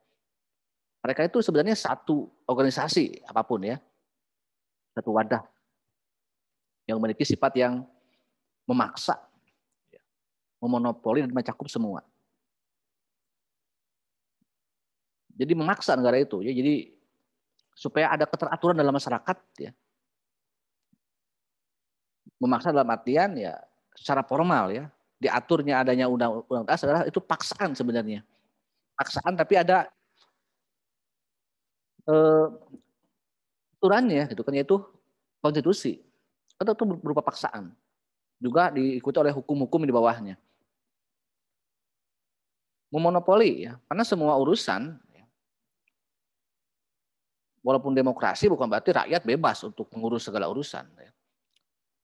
mereka itu sebenarnya satu organisasi apapun ya, satu wadah yang memiliki sifat yang memaksa, memonopoli dan mencakup semua. Jadi memaksa negara itu ya, jadi supaya ada keteraturan dalam masyarakat ya. Memaksa dalam artian ya secara formal ya, diaturnya adanya undang-undang dasar adalah itu paksaan sebenarnya. Paksaan tapi ada aturannya gitu kan, yaitu konstitusi. Itu berupa paksaan. Juga diikuti oleh hukum-hukum di bawahnya. Memonopoli ya, karena semua urusan walaupun demokrasi bukan berarti rakyat bebas untuk mengurus segala urusan ya.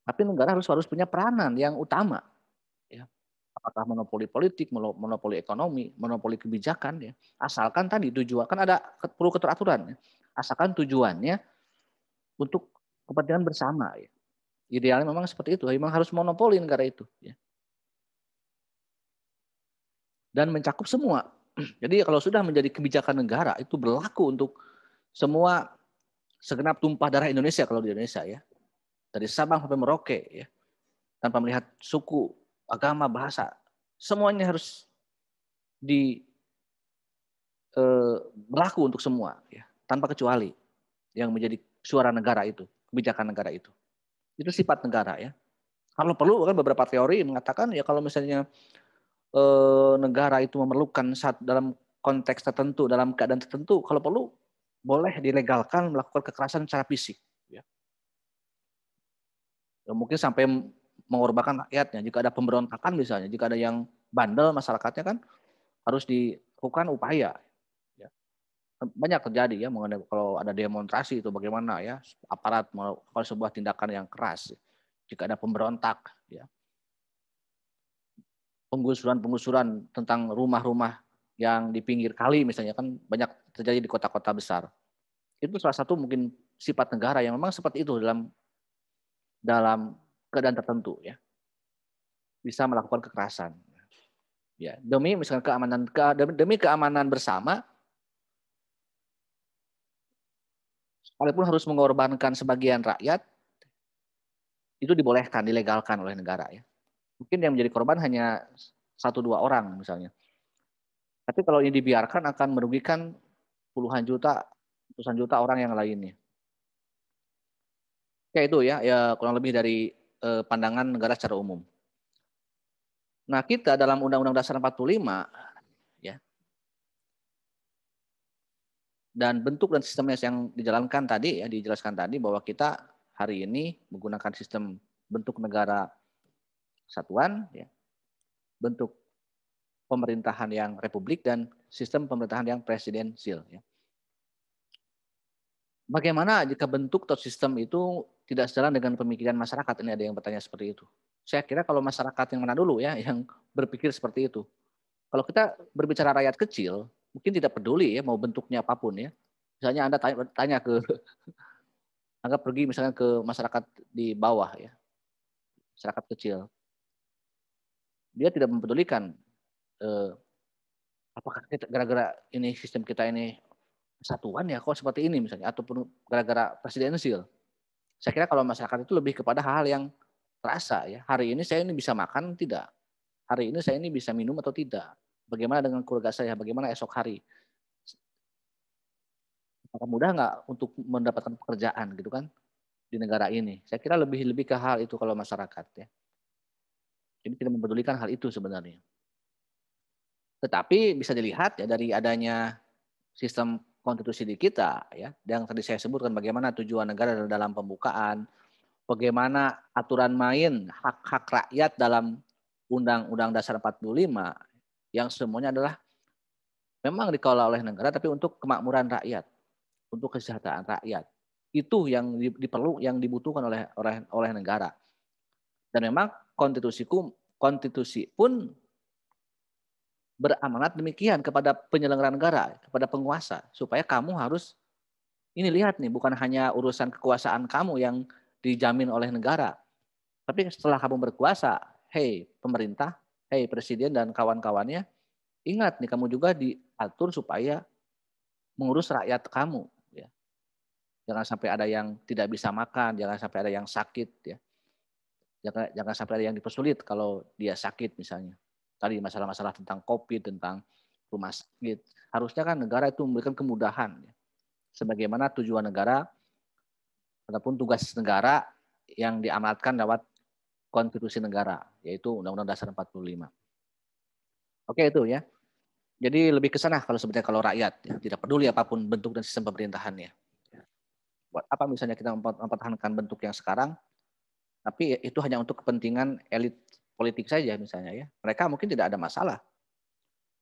Tapi negara harus punya peranan yang utama ya. Apakah monopoli politik, monopoli ekonomi, monopoli kebijakan ya. Asalkan tadi tujuan kan ada perlu keteraturan ya. Asalkan tujuannya untuk kepentingan bersama ya. Idealnya memang seperti itu, memang harus monopoli negara itu ya. dan mencakup semua. Jadi kalau sudah menjadi kebijakan negara itu berlaku untuk semua segenap tumpah darah Indonesia kalau di Indonesia ya. Dari Sabang sampai Merauke ya. Tanpa melihat suku, agama, bahasa, semuanya harus berlaku untuk semua ya, tanpa kecuali yang menjadi suara negara itu, kebijakan negara itu. Itu sifat negara ya. Kalau perlu kan beberapa teori mengatakan ya kalau misalnya negara itu memerlukan dalam konteks tertentu, dalam keadaan tertentu, kalau perlu boleh dilegalkan melakukan kekerasan secara fisik. Ya. Ya, mungkin sampai mengorbankan rakyatnya. Jika ada pemberontakan misalnya, jika ada yang bandel masyarakatnya kan harus dilakukan upaya. Ya. Banyak terjadi ya mengenai kalau ada demonstrasi itu bagaimana ya aparat melakukan sebuah tindakan yang keras. Jika ada pemberontak, ya. Penggusuran tentang rumah-rumah yang di pinggir kali misalnya kan banyak terjadi di kota-kota besar. Itu salah satu mungkin sifat negara yang memang seperti itu dalam keadaan tertentu ya. Bisa melakukan kekerasan. Ya, demi misalkan demi keamanan bersama walaupun harus mengorbankan sebagian rakyat itu dibolehkan, dilegalkan oleh negara ya. Mungkin yang menjadi korban hanya 1-2 orang misalnya. Tapi kalau ini dibiarkan akan merugikan puluhan juta, ratusan juta orang yang lainnya. Ya itu ya kurang lebih dari pandangan negara secara umum. Nah, kita dalam Undang-Undang Dasar 45 ya. Dan bentuk dan sistemnya yang dijalankan tadi ya, dijelaskan tadi bahwa kita hari ini menggunakan sistem bentuk negara kesatuan ya. Bentuk pemerintahan yang republik dan sistem pemerintahan yang presidensial ya. Bagaimana jika bentuk atau sistem itu tidak sejalan dengan pemikiran masyarakat? Ini ada yang bertanya seperti itu. Saya kira kalau masyarakat yang mana dulu ya yang berpikir seperti itu. Kalau kita berbicara rakyat kecil, mungkin tidak peduli ya mau bentuknya apapun ya. Misalnya Anda tanya Anda pergi misalnya ke masyarakat di bawah ya. Masyarakat kecil. Dia tidak mempedulikan apakah gara-gara ini sistem kita ini kesatuan ya kok seperti ini misalnya ataupun gara-gara presidensial. Saya kira kalau masyarakat itu lebih kepada hal-hal yang terasa ya. Hari ini saya ini bisa makan tidak? Hari ini saya ini bisa minum atau tidak? Bagaimana dengan keluarga saya? Bagaimana esok hari? Apakah mudah nggak untuk mendapatkan pekerjaan gitu kan di negara ini? Saya kira lebih ke hal itu kalau masyarakat ya. Jadi tidak mempedulikan hal itu sebenarnya. Tetapi bisa dilihat ya dari adanya sistem konstitusi di kita ya, yang tadi saya sebutkan bagaimana tujuan negara dalam pembukaan, bagaimana aturan main hak-hak rakyat dalam Undang-Undang Dasar 45 yang semuanya adalah memang dikelola oleh negara tapi untuk kemakmuran rakyat, untuk kesejahteraan rakyat. Itu yang yang dibutuhkan oleh negara. Dan memang konstitusi pun beramanat demikian kepada penyelenggara negara, kepada penguasa, supaya kamu harus ini lihat nih, bukan hanya urusan kekuasaan kamu yang dijamin oleh negara, tapi setelah kamu berkuasa, hei pemerintah, hei presiden dan kawan-kawannya, ingat nih kamu juga diatur supaya mengurus rakyat kamu. Ya. Jangan sampai ada yang tidak bisa makan, jangan sampai ada yang sakit, ya. Jangan sampai ada yang dipersulit kalau dia sakit misalnya. Tadi masalah-masalah tentang COVID, tentang rumah sakit. Harusnya kan negara itu memberikan kemudahan. Ya. Sebagaimana tujuan negara ataupun tugas negara yang diamanatkan lewat konstitusi negara, yaitu Undang-Undang Dasar 45. Oke itu ya. Jadi lebih ke sana kalau sebetulnya kalau rakyat ya, tidak peduli apapun bentuk dan sistem pemerintahannya. Buat apa misalnya kita mempertahankan bentuk yang sekarang, tapi itu hanya untuk kepentingan elit politik saja misalnya ya. Mereka mungkin tidak ada masalah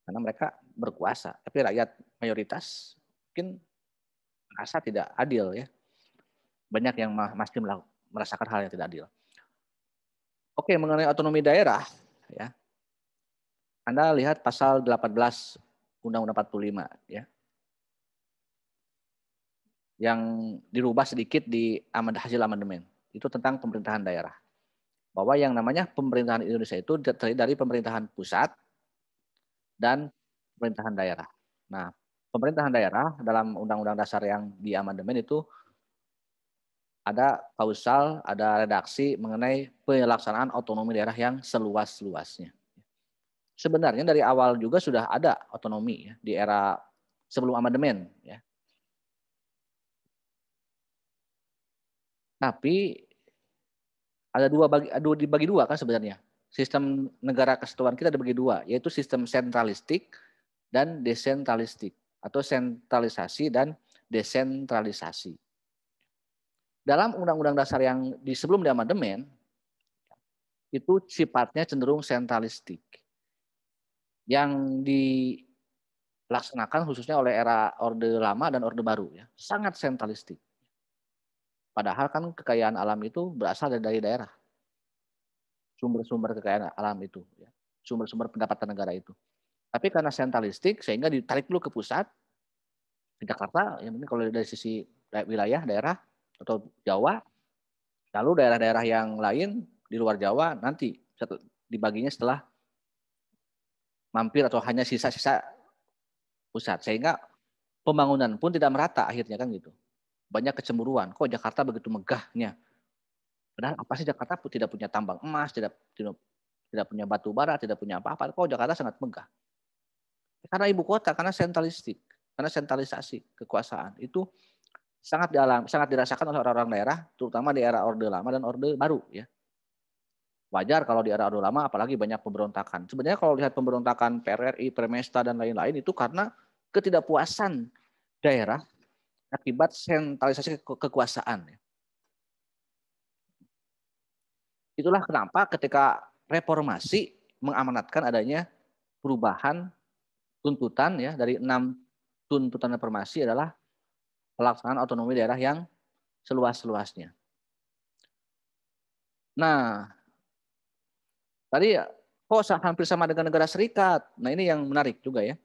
karena mereka berkuasa, tapi rakyat mayoritas mungkin merasa tidak adil ya. Banyak yang masih merasakan hal yang tidak adil. Oke, mengenai otonomi daerah ya. Anda lihat pasal 18 Undang-Undang 45 ya. Yang dirubah sedikit di hasil amandemen. Itu tentang pemerintahan daerah. Bahwa yang namanya pemerintahan Indonesia itu terdiri dari pemerintahan pusat dan pemerintahan daerah. Nah, pemerintahan daerah dalam Undang-Undang Dasar yang di amandemen itu ada kausal, ada redaksi mengenai pelaksanaan otonomi daerah yang seluas-luasnya. Sebenarnya dari awal juga sudah ada otonomi ya, di era sebelum amandemen ya. Tapi ada dibagi dua kan sebenarnya. Sistem negara kesatuan kita dibagi dua, yaitu sistem sentralistik dan desentralistik atau sentralisasi dan desentralisasi. Dalam Undang-Undang Dasar yang sebelum diamandemen itu sifatnya cenderung sentralistik. Yang dilaksanakan khususnya oleh era Orde Lama dan Orde Baru ya, sangat sentralistik. Padahal kan kekayaan alam itu berasal dari daerah. Sumber-sumber kekayaan alam itu ya, sumber-sumber pendapatan negara itu. Tapi karena sentralistik sehingga ditarik dulu ke pusat, ke Jakarta, yang ini kalau dari sisi wilayah daerah atau Jawa, lalu daerah-daerah yang lain di luar Jawa nanti dibaginya setelah mampir atau hanya sisa-sisa pusat, sehingga pembangunan pun tidak merata akhirnya kan gitu. Banyak kecemburuan, kok Jakarta begitu megahnya. Padahal apa sih Jakarta tidak punya tambang emas, tidak punya batu bara, tidak punya apa-apa, kok Jakarta sangat megah. Karena ibu kota, karena sentralistik, karena sentralisasi kekuasaan itu sangat dirasakan oleh orang-orang daerah, terutama di era Orde Lama dan Orde Baru ya. Wajar kalau di era Orde Lama apalagi banyak pemberontakan. Sebenarnya kalau lihat pemberontakan PRRI, Premesta dan lain-lain itu karena ketidakpuasan daerah akibat sentralisasi kekuasaan. Itulah kenapa ketika reformasi mengamanatkan adanya perubahan tuntutan ya, dari 6 tuntutan reformasi adalah pelaksanaan otonomi daerah yang seluas-luasnya. Nah, tadi kok hampir sama dengan negara serikat. Nah, ini yang menarik juga ya.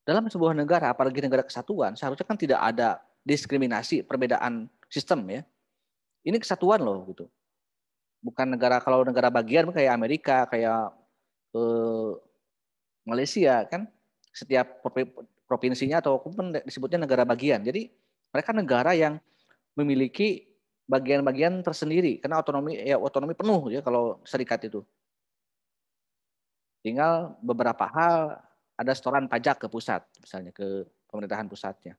Dalam sebuah negara, apalagi negara kesatuan, seharusnya kan tidak ada diskriminasi, perbedaan sistem ya. Ini kesatuan loh gitu. Bukan negara, kalau negara bagian kayak Amerika, kayak Malaysia kan, setiap provinsinya atau disebutnya negara bagian. Jadi mereka negara yang memiliki bagian-bagian tersendiri karena otonomi penuh ya kalau serikat itu. Tinggal beberapa hal ada setoran pajak ke pusat, misalnya ke pemerintahan pusatnya.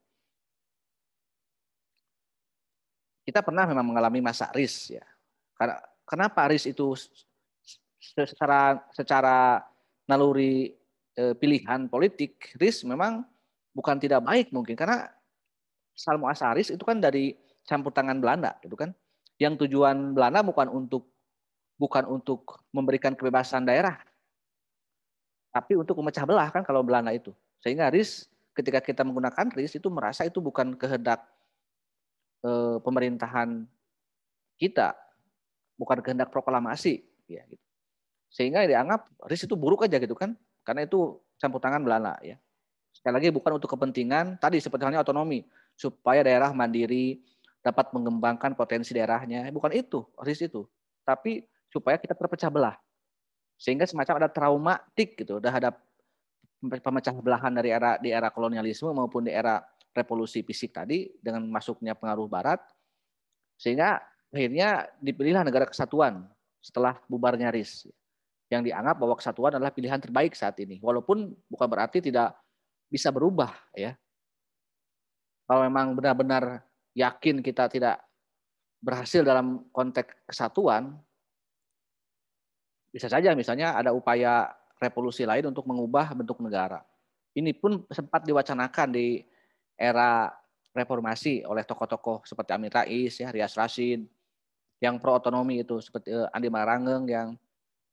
Kita pernah memang mengalami masa RIS ya. Kenapa RIS itu secara naluri pilihan politik, RIS memang bukan tidak baik mungkin karena asal muasal RIS itu kan dari campur tangan Belanda gitu kan. Yang tujuan Belanda bukan untuk memberikan kebebasan daerah, tapi untuk memecah belah kan kalau Belanda itu. Sehingga RIS, ketika kita menggunakan RIS itu merasa itu bukan kehendak pemerintahan kita, bukan kehendak proklamasi ya gitu. Sehingga dianggap RIS itu buruk aja gitu kan, karena itu campur tangan Belanda ya. Sekali lagi bukan untuk kepentingan tadi seperti halnya otonomi, supaya daerah mandiri dapat mengembangkan potensi daerahnya, bukan itu RIS itu, tapi supaya kita terpecah belah. Sehingga semacam ada traumatik gitu, udah ada pemecah belahan di era kolonialisme maupun di era revolusi fisik tadi dengan masuknya pengaruh barat, sehingga akhirnya dipilihlah negara kesatuan setelah bubarnya RIS, yang dianggap bahwa kesatuan adalah pilihan terbaik saat ini, walaupun bukan berarti tidak bisa berubah ya. Kalau memang benar-benar yakin kita tidak berhasil dalam konteks kesatuan, bisa saja misalnya ada upaya revolusi lain untuk mengubah bentuk negara. Ini pun sempat diwacanakan di era reformasi oleh tokoh-tokoh seperti Amin Rais, ya, Rias Rasyid, yang pro otonomi itu seperti Andi Marangeng yang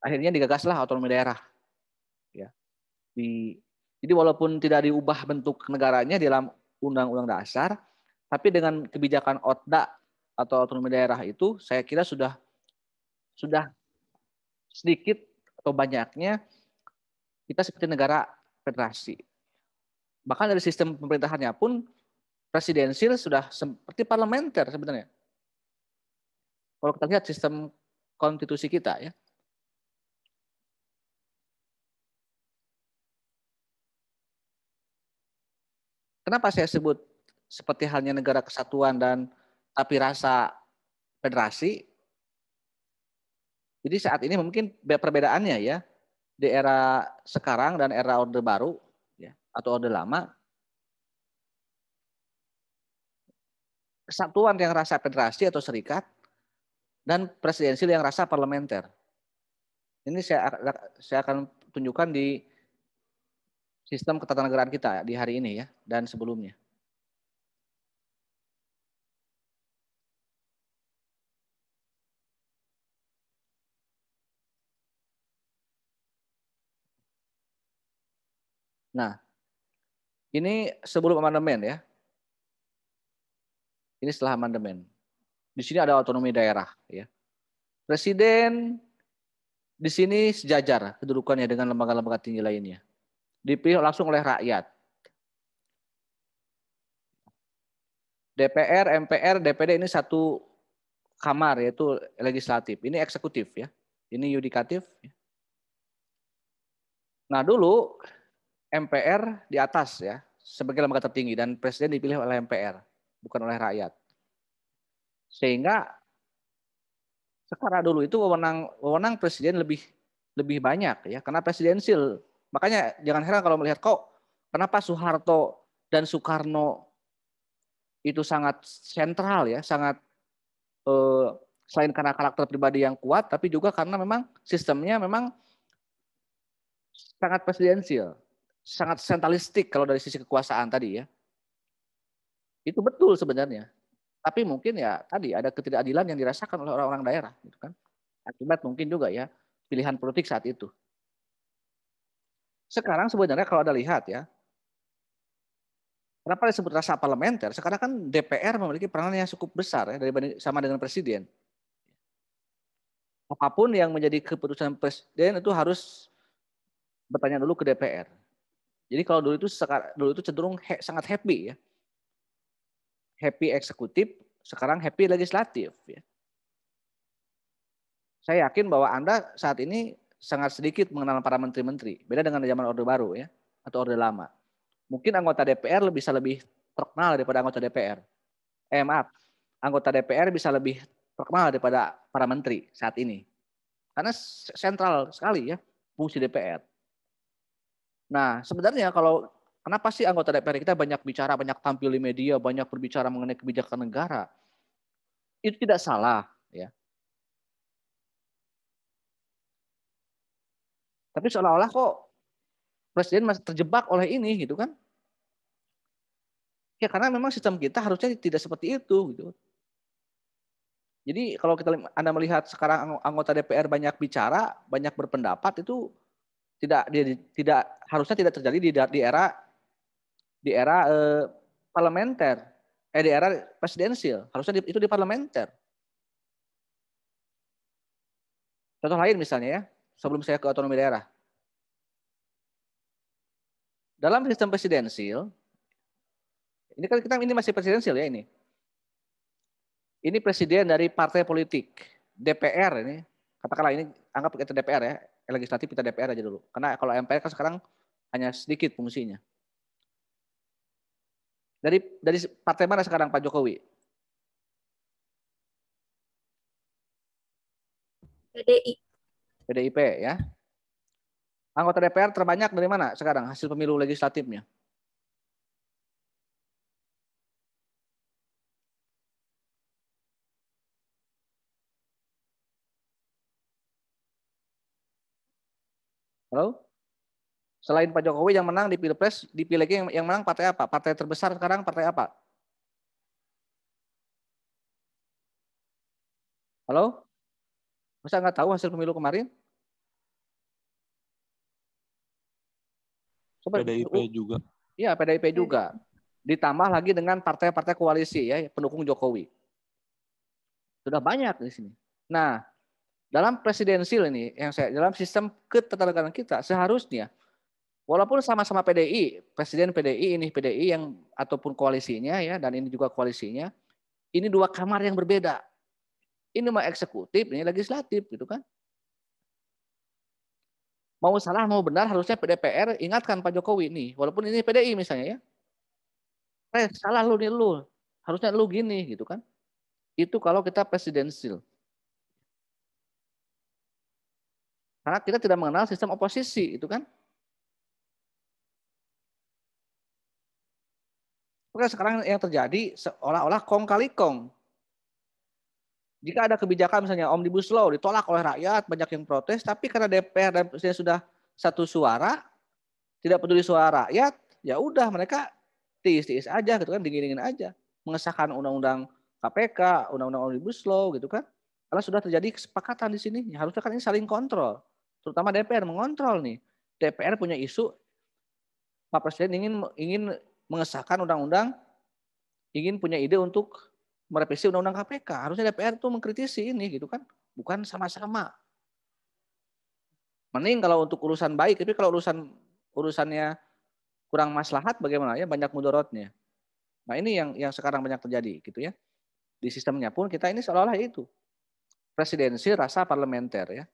akhirnya digagaslah otonomi daerah. Ya. Jadi walaupun tidak diubah bentuk negaranya dalam Undang-Undang Dasar, tapi dengan kebijakan OTDA atau otonomi daerah itu saya kira sudah sedikit atau banyaknya kita seperti negara federasi. Bahkan dari sistem pemerintahannya pun presidensil sudah seperti parlementer sebenarnya. Kalau kita lihat sistem konstitusi kita ya. Kenapa saya sebut seperti halnya negara kesatuan dan tapi rasa federasi? Jadi saat ini mungkin perbedaannya ya di era sekarang dan era Orde Baru ya atau Orde Lama, kesatuan yang rasa federasi atau serikat dan presidensil yang rasa parlementer. Ini saya akan tunjukkan di sistem ketatanegaraan kita di hari ini ya dan sebelumnya. Nah, ini sebelum amandemen ya. Ini setelah amandemen. Di sini ada otonomi daerah ya. Presiden di sini sejajar kedudukannya dengan lembaga-lembaga tinggi lainnya. Dipilih langsung oleh rakyat. DPR, MPR, DPD ini satu kamar yaitu legislatif. Ini eksekutif ya. Ini yudikatif. Nah, dulu MPR di atas ya sebagai lembaga tertinggi dan presiden dipilih oleh MPR bukan oleh rakyat. Sehingga sekarang dulu itu wewenang presiden lebih banyak ya karena presidensil. Makanya jangan heran kalau melihat kok kenapa Soeharto dan Soekarno itu sangat sentral ya, sangat selain karena karakter pribadi yang kuat tapi juga karena memang sistemnya memang sangat presidensil, sangat sentralistik kalau dari sisi kekuasaan tadi ya. Itu betul sebenarnya. Tapi mungkin ya tadi ada ketidakadilan yang dirasakan oleh orang-orang daerah gitu kan. Akibat mungkin juga ya pilihan politik saat itu. Sekarang sebenarnya kalau Anda lihat ya, kenapa disebut rasa parlementer? Sekarang kan DPR memiliki peranan yang cukup besar ya sama dengan presiden. Apapun yang menjadi keputusan presiden itu harus bertanya dulu ke DPR. Jadi kalau dulu itu cenderung sangat happy ya. Happy eksekutif, sekarang happy legislatif ya. Saya yakin bahwa Anda saat ini sangat sedikit mengenal para menteri-menteri. Beda dengan zaman Orde Baru ya atau Orde Lama. Mungkin anggota DPR bisa lebih terkenal daripada anggota DPR. Anggota DPR bisa lebih terkenal daripada para menteri saat ini. Karena sentral sekali ya fungsi DPR. Nah, sebenarnya kenapa sih anggota DPR kita banyak bicara, banyak tampil di media, banyak berbicara mengenai kebijakan negara? Itu tidak salah ya. Tapi seolah-olah kok presiden masih terjebak oleh ini gitu kan. Ya karena memang sistem kita harusnya tidak seperti itu gitu. Jadi kalau Anda melihat sekarang anggota DPR banyak bicara, banyak berpendapat itu tidak harusnya tidak terjadi di era parlementer, di era presidensil. Harusnya itu di parlementer. Contoh lain misalnya ya, sebelum saya ke otonomi daerah. Dalam sistem presidensil, ini masih presidensil ya ini. Ini presiden dari partai politik, DPR ini, katakanlah ini anggap kita DPR ya, legislatif kita DPR aja dulu. Karena kalau MPR kan sekarang hanya sedikit fungsinya. Dari partai mana sekarang Pak Jokowi? PDIP ya. Anggota DPR terbanyak dari mana sekarang hasil pemilu legislatifnya? Halo? Selain Pak Jokowi yang menang di Pilpres, di Pileg yang menang partai apa? Partai terbesar sekarang partai apa? Halo? Masa nggak tahu hasil pemilu kemarin? Coba, PDIP juga. Iya, PDIP juga. Ditambah lagi dengan partai-partai koalisi ya, pendukung Jokowi. Sudah banyak di sini. Nah, dalam presidensil ini, dalam sistem ketatanegaraan kita seharusnya, walaupun sama-sama PDI, presiden PDI ini PDI yang ataupun koalisinya ya, dan ini juga koalisinya, ini dua kamar yang berbeda. Ini mah eksekutif, ini legislatif gitu kan. Mau salah mau benar harusnya DPR ingatkan Pak Jokowi nih, walaupun ini PDI misalnya ya. Salah lu nih lu. Harusnya lu gini gitu kan. Itu kalau kita presidensil. Karena kita tidak mengenal sistem oposisi itu kan. Maka sekarang yang terjadi seolah-olah kong kali kong. Jika ada kebijakan misalnya Omnibus Law ditolak oleh rakyat, banyak yang protes, tapi karena DPR dan Presiden sudah satu suara, tidak peduli suara rakyat, ya udah mereka tiis-tiis aja gitu kan, dingin-dingin aja. Mengesahkan undang-undang KPK, undang-undang Omnibus Law gitu kan. Karena sudah terjadi kesepakatan di sini, harusnya kan ini saling kontrol. Terutama DPR mengontrol nih. DPR punya isu Pak Presiden ingin mengesahkan undang-undang, ingin punya ide untuk merevisi undang-undang KPK. Harusnya DPR tuh mengkritisi ini gitu kan, bukan sama-sama. Mending kalau untuk urusan baik, tapi kalau urusannya kurang maslahat bagaimana ya, banyak mudorotnya. Nah ini yang sekarang banyak terjadi gitu ya. Di sistemnya pun kita ini seolah-olah itu presidensi rasa parlementer ya.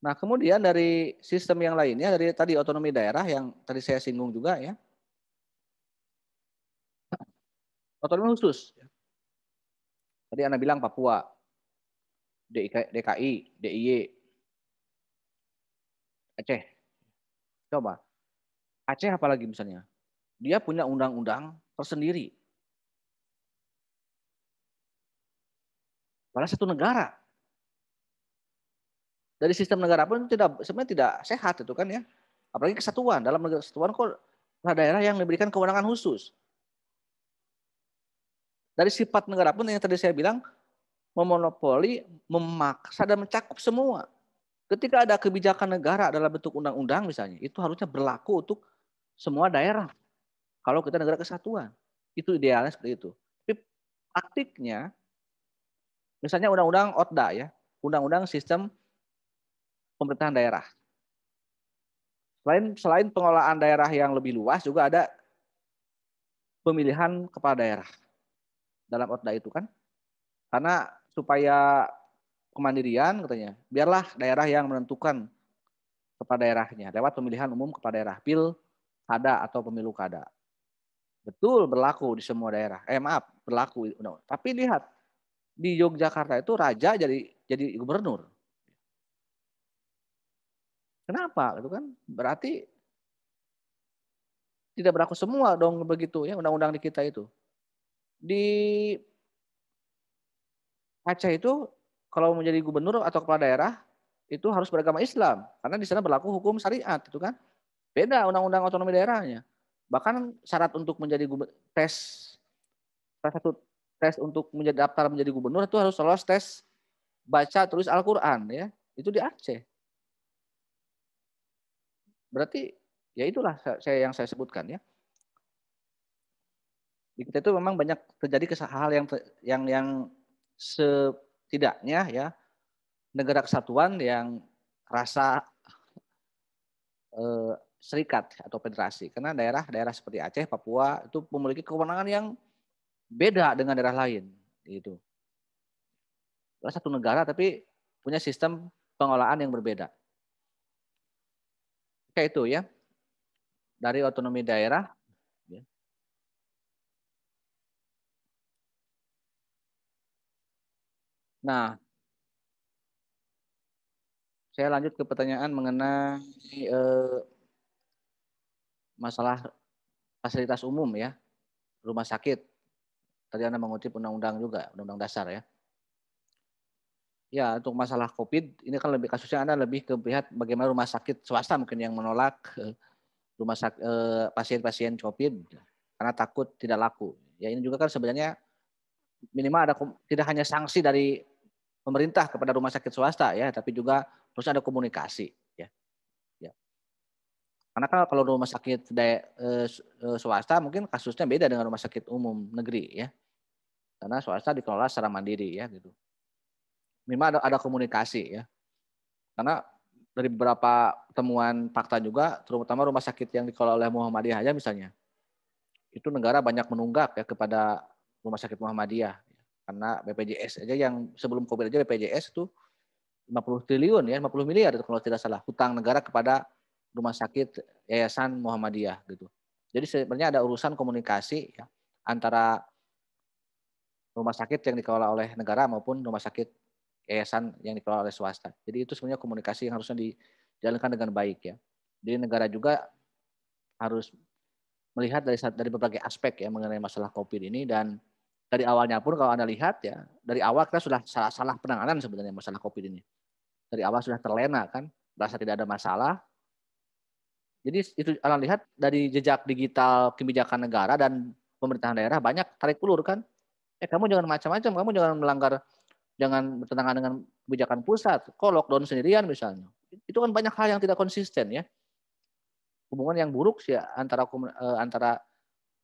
Nah, kemudian dari sistem yang lainnya, dari tadi otonomi daerah yang tadi saya singgung juga ya. Otonomi khusus. Tadi Anda bilang Papua, DKI, DIY, Aceh. Coba, Aceh apalagi misalnya. Dia punya undang-undang tersendiri. Padahal satu negara. Dari sistem negara pun sebenarnya tidak sehat itu kan ya. Apalagi kesatuan. Dalam negara kesatuan kok daerah yang diberikan kewenangan khusus. Dari sifat negara pun yang tadi saya bilang, memonopoli, memaksa, dan mencakup semua. Ketika ada kebijakan negara dalam bentuk undang-undang misalnya, itu harusnya berlaku untuk semua daerah. Kalau kita negara kesatuan, itu idealnya seperti itu. Tapi praktiknya, misalnya undang-undang OTDA ya, undang-undang sistem pemerintahan daerah. Selain pengelolaan daerah yang lebih luas, juga ada pemilihan kepala daerah dalam OTDA itu kan. Karena supaya kemandirian katanya, biarlah daerah yang menentukan kepala daerahnya lewat pemilihan umum kepala daerah, pilkada atau pemilu kada. Betul berlaku di semua daerah. Berlaku. Tapi lihat di Yogyakarta itu raja jadi gubernur. Kenapa? Itu kan berarti tidak berlaku semua dong begitu ya undang-undang di kita itu. Di Aceh itu kalau menjadi gubernur atau kepala daerah itu harus beragama Islam karena di sana berlaku hukum syariat itu kan. Beda undang-undang otonomi daerahnya. Bahkan syarat untuk menjadi salah satu tes untuk menjadi daftar menjadi gubernur itu harus lolos tes baca tulis Al-Qur'an ya. Itu di Aceh. Berarti ya itulah yang saya sebutkan ya. Di kita itu memang banyak terjadi hal yang setidaknya ya negara kesatuan yang rasa serikat atau federasi. Karena daerah-daerah seperti Aceh, Papua itu memiliki kewenangan yang beda dengan daerah lain. Gitu. Satu negara tapi punya sistem pengelolaan yang berbeda. Kayak itu ya. Dari otonomi daerah. Ya. Nah, saya lanjut ke pertanyaan mengenai masalah fasilitas umum ya, rumah sakit. Tadi Anda mengutip undang-undang juga, undang-undang dasar ya. Ya, untuk masalah COVID, ini kan lebih kasusnya Anda lebih ke pihak bagaimana rumah sakit swasta mungkin yang menolak rumah sakit pasien-pasien COVID karena takut tidak laku. Ya ini juga kan sebenarnya minimal ada tidak hanya sanksi dari pemerintah kepada rumah sakit swasta ya, tapi juga harus ada komunikasi ya. Ya. Karena kalau rumah sakit swasta mungkin kasusnya beda dengan rumah sakit umum negeri ya. Karena swasta dikelola secara mandiri ya gitu. Minimal ada komunikasi ya. Karena dari beberapa temuan fakta juga, terutama rumah sakit yang dikelola oleh Muhammadiyah aja misalnya, itu negara banyak menunggak ya kepada rumah sakit Muhammadiyah. Karena BPJS aja yang sebelum COVID aja BPJS itu 50 triliun ya, 50 miliar itu kalau tidak salah, hutang negara kepada rumah sakit Yayasan Muhammadiyah gitu. Jadi sebenarnya ada urusan komunikasi ya, antara rumah sakit yang dikelola oleh negara maupun rumah sakit yayasan yang dikelola oleh swasta. Jadi itu sebenarnya komunikasi yang harusnya dijalankan dengan baik ya. Jadi negara juga harus melihat dari berbagai aspek ya mengenai masalah COVID ini, dan dari awalnya pun kalau Anda lihat ya, dari awal kita sudah salah penanganan sebenarnya masalah COVID ini. Dari awal sudah terlena kan, merasa tidak ada masalah. Jadi itu Anda lihat dari jejak digital kebijakan negara dan pemerintahan daerah banyak tarik ulur kan. Kamu jangan macam-macam, kamu jangan melanggar, jangan bertentangan dengan kebijakan pusat. Kok lockdown sendirian misalnya. Itu kan banyak hal yang tidak konsisten ya. Hubungan yang buruk sih ya, antara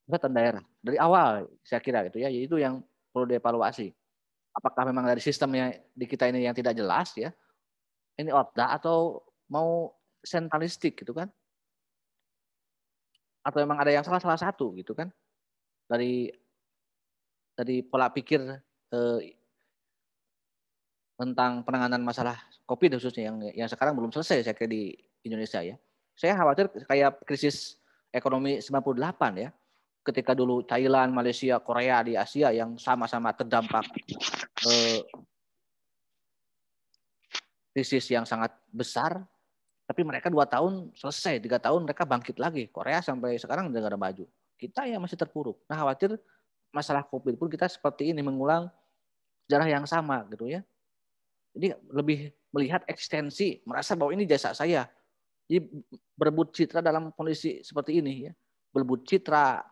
pusat dan daerah. Dari awal saya kira gitu ya, itu yang perlu dievaluasi. Apakah memang dari sistemnya di kita ini yang tidak jelas ya, ini otak atau mau sentralistik gitu kan? Atau memang ada yang salah satu gitu kan? Dari pola pikir tentang penanganan masalah COVID khususnya yang sekarang belum selesai saya kira di Indonesia ya. Saya khawatir kayak krisis ekonomi 98 ya. Ketika dulu Thailand, Malaysia, Korea di Asia yang sama-sama terdampak krisis yang sangat besar, tapi mereka 2 tahun selesai, 3 tahun mereka bangkit lagi. Korea sampai sekarang negara maju. Kita yang masih terpuruk. Nah khawatir masalah COVID pun kita seperti ini mengulang sejarah yang sama gitu ya. Jadi lebih melihat ekstensi, merasa bahwa ini jasa saya. Jadi berebut citra dalam kondisi seperti ini ya. Berebut citra,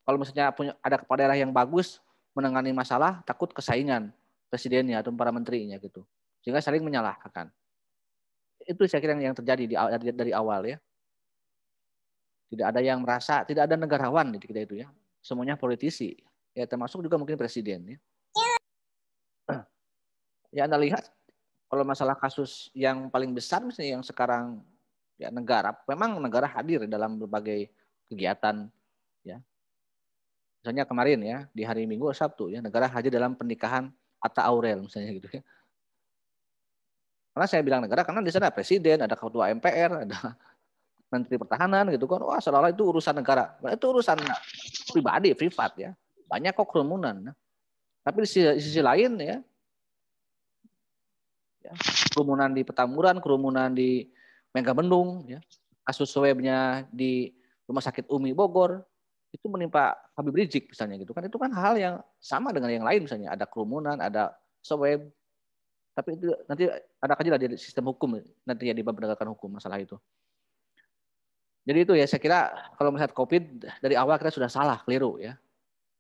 kalau misalnya ada kepala daerah yang bagus menangani masalah, takut kesaingan presidennya atau para menterinya gitu. Sehingga saling menyalahkan. Itu saya kira yang terjadi dari awal ya. Tidak ada yang merasa, tidak ada negarawan di kita itu ya. Semuanya politisi. Ya termasuk juga mungkin presiden ya. Ya Anda lihat kalau masalah kasus yang paling besar misalnya yang sekarang ya negara, memang negara hadir dalam berbagai kegiatan ya. Misalnya kemarin ya di hari Minggu Sabtu ya negara hadir dalam pernikahan Atta Aurel misalnya gitu ya. Karena saya bilang negara karena di sana presiden, ada ketua MPR, ada menteri pertahanan gitu kan. Wah, seolah-olah itu urusan negara. Itu urusan pribadi, privat ya. Banyak kok kerumunan. Tapi di sisi lain ya kerumunan di Petamburan, kerumunan di Megamendung, ya, kasus swabnya di Rumah Sakit Umi Bogor, itu menimpa Habib Rizik misalnya gitu kan. Itu kan hal yang sama dengan yang lain misalnya. Ada kerumunan, ada swab, tapi itu nanti ada kajian di sistem hukum nanti ya di bab penegakan hukum masalah itu. Jadi itu ya saya kira kalau melihat COVID dari awal kita sudah salah, keliru ya.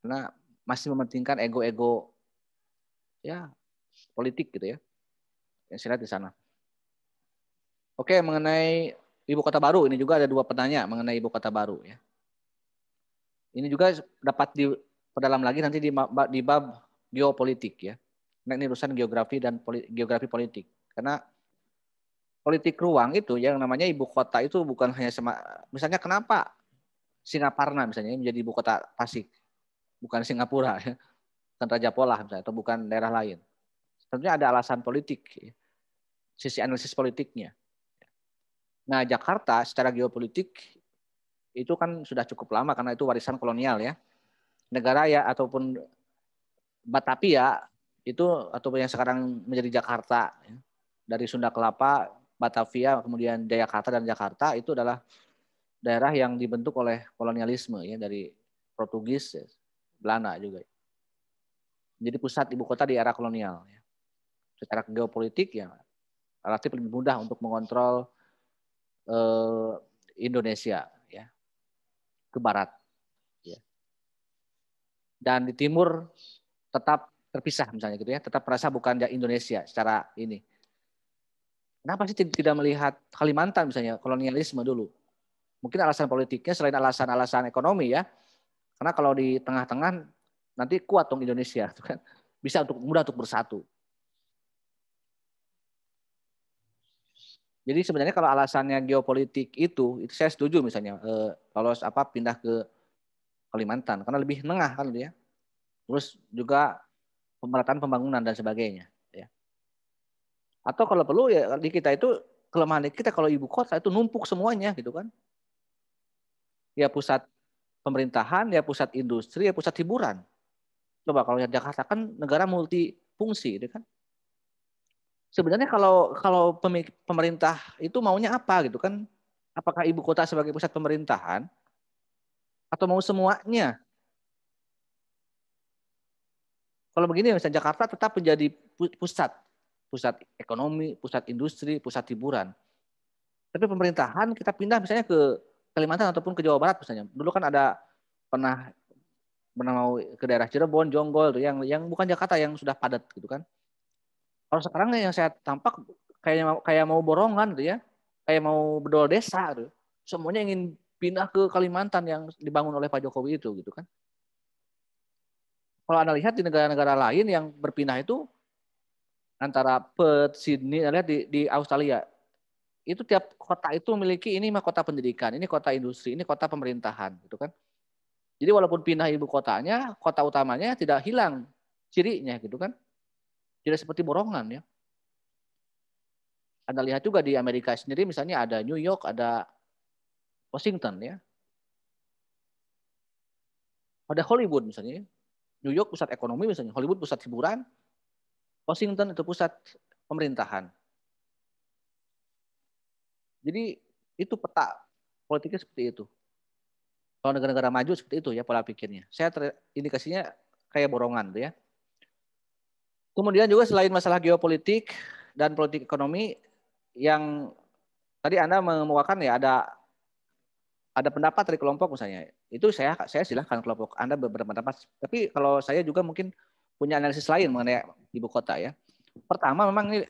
Karena masih mementingkan ego-ego ya politik gitu ya. Yang saya lihat di sana. Oke, mengenai ibu kota baru ini juga ada 2 penanya mengenai ibu kota baru ya. Ini juga dapat diperdalam lagi nanti di bab geopolitik ya. Nah, ini urusan geografi dan geografi politik. Karena politik ruang itu yang namanya ibu kota itu bukan hanya misalnya kenapa Singaparna misalnya menjadi ibu kota Tasik, bukan Singapura ya. Bukan Raja Polah misalnya, atau bukan daerah lain. Tentunya ada alasan politik ya. Sisi analisis politiknya. Nah, Jakarta secara geopolitik itu kan sudah cukup lama karena itu warisan kolonial ya. Negara ya ataupun Batavia itu atau yang sekarang menjadi Jakarta ya. Dari Sunda Kelapa, Batavia, kemudian Jayakarta dan Jakarta itu adalah daerah yang dibentuk oleh kolonialisme ya dari Portugis, ya, Belanda juga. Jadi pusat ibu kota di era kolonial ya. Secara geopolitik ya relatif lebih mudah untuk mengontrol Indonesia ya ke barat ya. Dan di timur tetap terpisah misalnya gitu ya, tetap merasa bukan Indonesia secara ini. Kenapa sih tidak melihat Kalimantan misalnya kolonialisme dulu? Mungkin alasan politiknya selain alasan-alasan ekonomi ya. Karena kalau di tengah-tengah nanti kuat dong Indonesia kan. Bisa mudah untuk bersatu. Jadi sebenarnya kalau alasannya geopolitik itu saya setuju misalnya kalau pindah ke Kalimantan karena lebih tengah kan ya. Terus juga pemerataan pembangunan dan sebagainya. Ya. Atau kalau perlu ya di kita itu kelemahan kita kalau ibu kota itu numpuk semuanya gitu kan. Ya pusat pemerintahan, ya pusat industri, ya pusat hiburan. Coba kalau Jakarta kan negara multifungsi, gitu kan. Sebenarnya kalau pemerintah itu maunya apa gitu kan? Apakah ibu kota sebagai pusat pemerintahan atau mau semuanya? Kalau begini misalnya Jakarta tetap menjadi pusat ekonomi, pusat industri, pusat hiburan. Tapi pemerintahan kita pindah misalnya ke Kalimantan ataupun ke Jawa Barat misalnya. Dulu kan ada pernah mau ke daerah Cirebon, Jonggol tuh yang bukan Jakarta yang sudah padat gitu kan. Kalau sekarang yang saya tampak kayak mau borongan gitu ya. Kayak mau bedol desa gitu. Semuanya ingin pindah ke Kalimantan yang dibangun oleh Pak Jokowi itu gitu kan. Kalau Anda lihat di negara-negara lain yang berpindah itu antara Perth, Sydney, Anda lihat di Australia. Itu tiap kota itu memiliki ini mah kota pendidikan, ini kota industri, ini kota pemerintahan gitu kan. Jadi walaupun pindah ibu kotanya, kota utamanya tidak hilang cirinya gitu kan. Tidak seperti borongan ya. Anda lihat juga di Amerika sendiri misalnya ada New York, ada Washington ya. Ada Hollywood misalnya. New York pusat ekonomi misalnya, Hollywood pusat hiburan, Washington itu pusat pemerintahan. Jadi itu peta politiknya seperti itu. Kalau negara-negara maju seperti itu ya pola pikirnya. Saya indikasinya kayak borongan tuh ya. Kemudian juga selain masalah geopolitik dan politik ekonomi yang tadi Anda mengemukakan ya ada pendapat dari kelompok misalnya. Itu saya silahkan kelompok Anda berpendapat. Tapi kalau saya juga mungkin punya analisis lain mengenai ibu kota ya. Pertama memang ini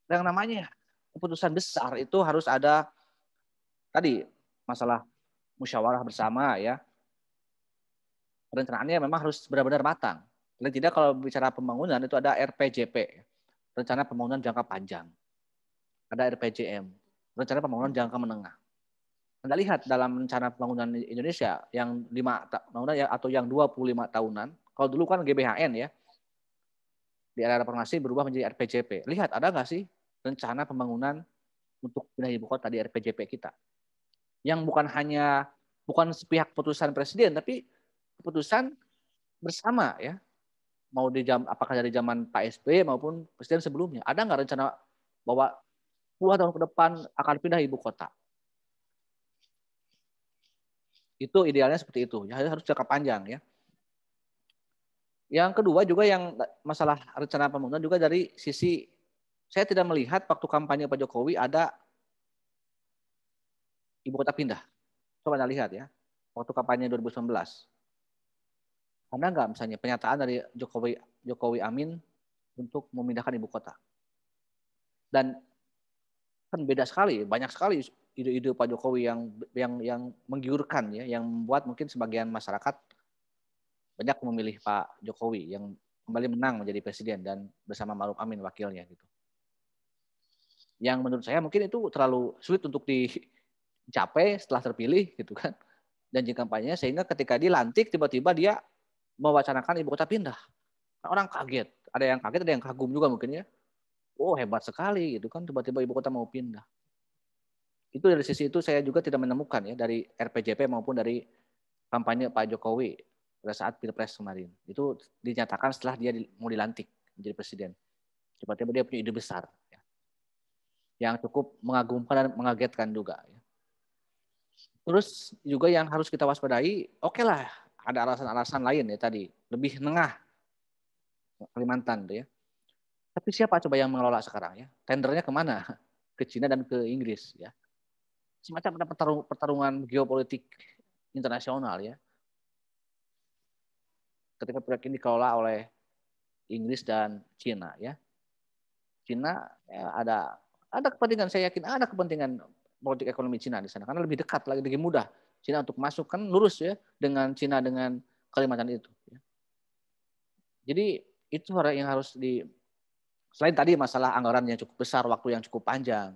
yang namanya keputusan besar itu harus ada tadi masalah musyawarah bersama ya. Perencanaannya memang harus benar-benar matang. Paling tidak kalau bicara pembangunan itu ada RPJP, rencana pembangunan jangka panjang. Ada RPJM, rencana pembangunan jangka menengah. Anda lihat dalam rencana pembangunan Indonesia yang 5 tahunan ya atau yang 25 tahunan. Kalau dulu kan GBHN ya. Di era reformasi berubah menjadi RPJP. Lihat ada nggak sih rencana pembangunan untuk pindah ibu kota di RPJP kita? Yang bukan sepihak putusan presiden, tapi keputusan bersama ya. Mau apakah dari zaman Pak SBY maupun presiden sebelumnya. Ada nggak rencana bahwa 10 tahun ke depan akan pindah ibu kota? Itu idealnya seperti itu. Ya, harus jangka panjang ya. Yang kedua juga yang masalah rencana pembangunan juga dari sisi saya tidak melihat waktu kampanye Pak Jokowi ada ibu kota pindah. Coba Anda lihat ya. Waktu kampanye 2019. Ada nggak misalnya pernyataan dari Jokowi Amin untuk memindahkan ibu kota? Dan kan beda sekali, banyak sekali ide-ide Pak Jokowi yang menggiurkan ya, yang membuat mungkin sebagian masyarakat banyak memilih Pak Jokowi yang kembali menang menjadi presiden dan bersama Ma'ruf Amin wakilnya gitu. Yang menurut saya mungkin itu terlalu sulit untuk dicapai setelah terpilih gitu kan. Janji kampanye sehingga ketika dilantik tiba-tiba dia mewacanakan ibu kota pindah. Orang kaget, ada yang kaget, ada yang kagum juga mungkin ya. Oh hebat sekali gitu kan tiba-tiba ibu kota mau pindah. Itu dari sisi itu saya juga tidak menemukan ya dari RPJP maupun dari kampanye Pak Jokowi pada saat Pilpres kemarin. Itu dinyatakan setelah dia mau dilantik menjadi presiden. Tiba-tiba dia punya ide besar ya, yang cukup mengagumkan dan mengagetkan juga. Ya. Terus juga yang harus kita waspadai, oke lah ada alasan-alasan lain ya tadi, lebih tengah Kalimantan tuh ya. Tapi siapa coba yang mengelola sekarang ya? Tendernya kemana? Ke Cina dan ke Inggris ya. Semacam ada pertarungan geopolitik internasional ya. Ketika proyek ini dikelola oleh Inggris dan Cina ya. Cina ya, ada kepentingan, saya yakin ada kepentingan politik ekonomi Cina di sana karena lebih dekat lagi, lebih mudah Cina untuk masuk kan lurus ya dengan Cina dengan Kalimantan itu. Ya. Jadi itu yang harus selain tadi masalah anggaran yang cukup besar, waktu yang cukup panjang,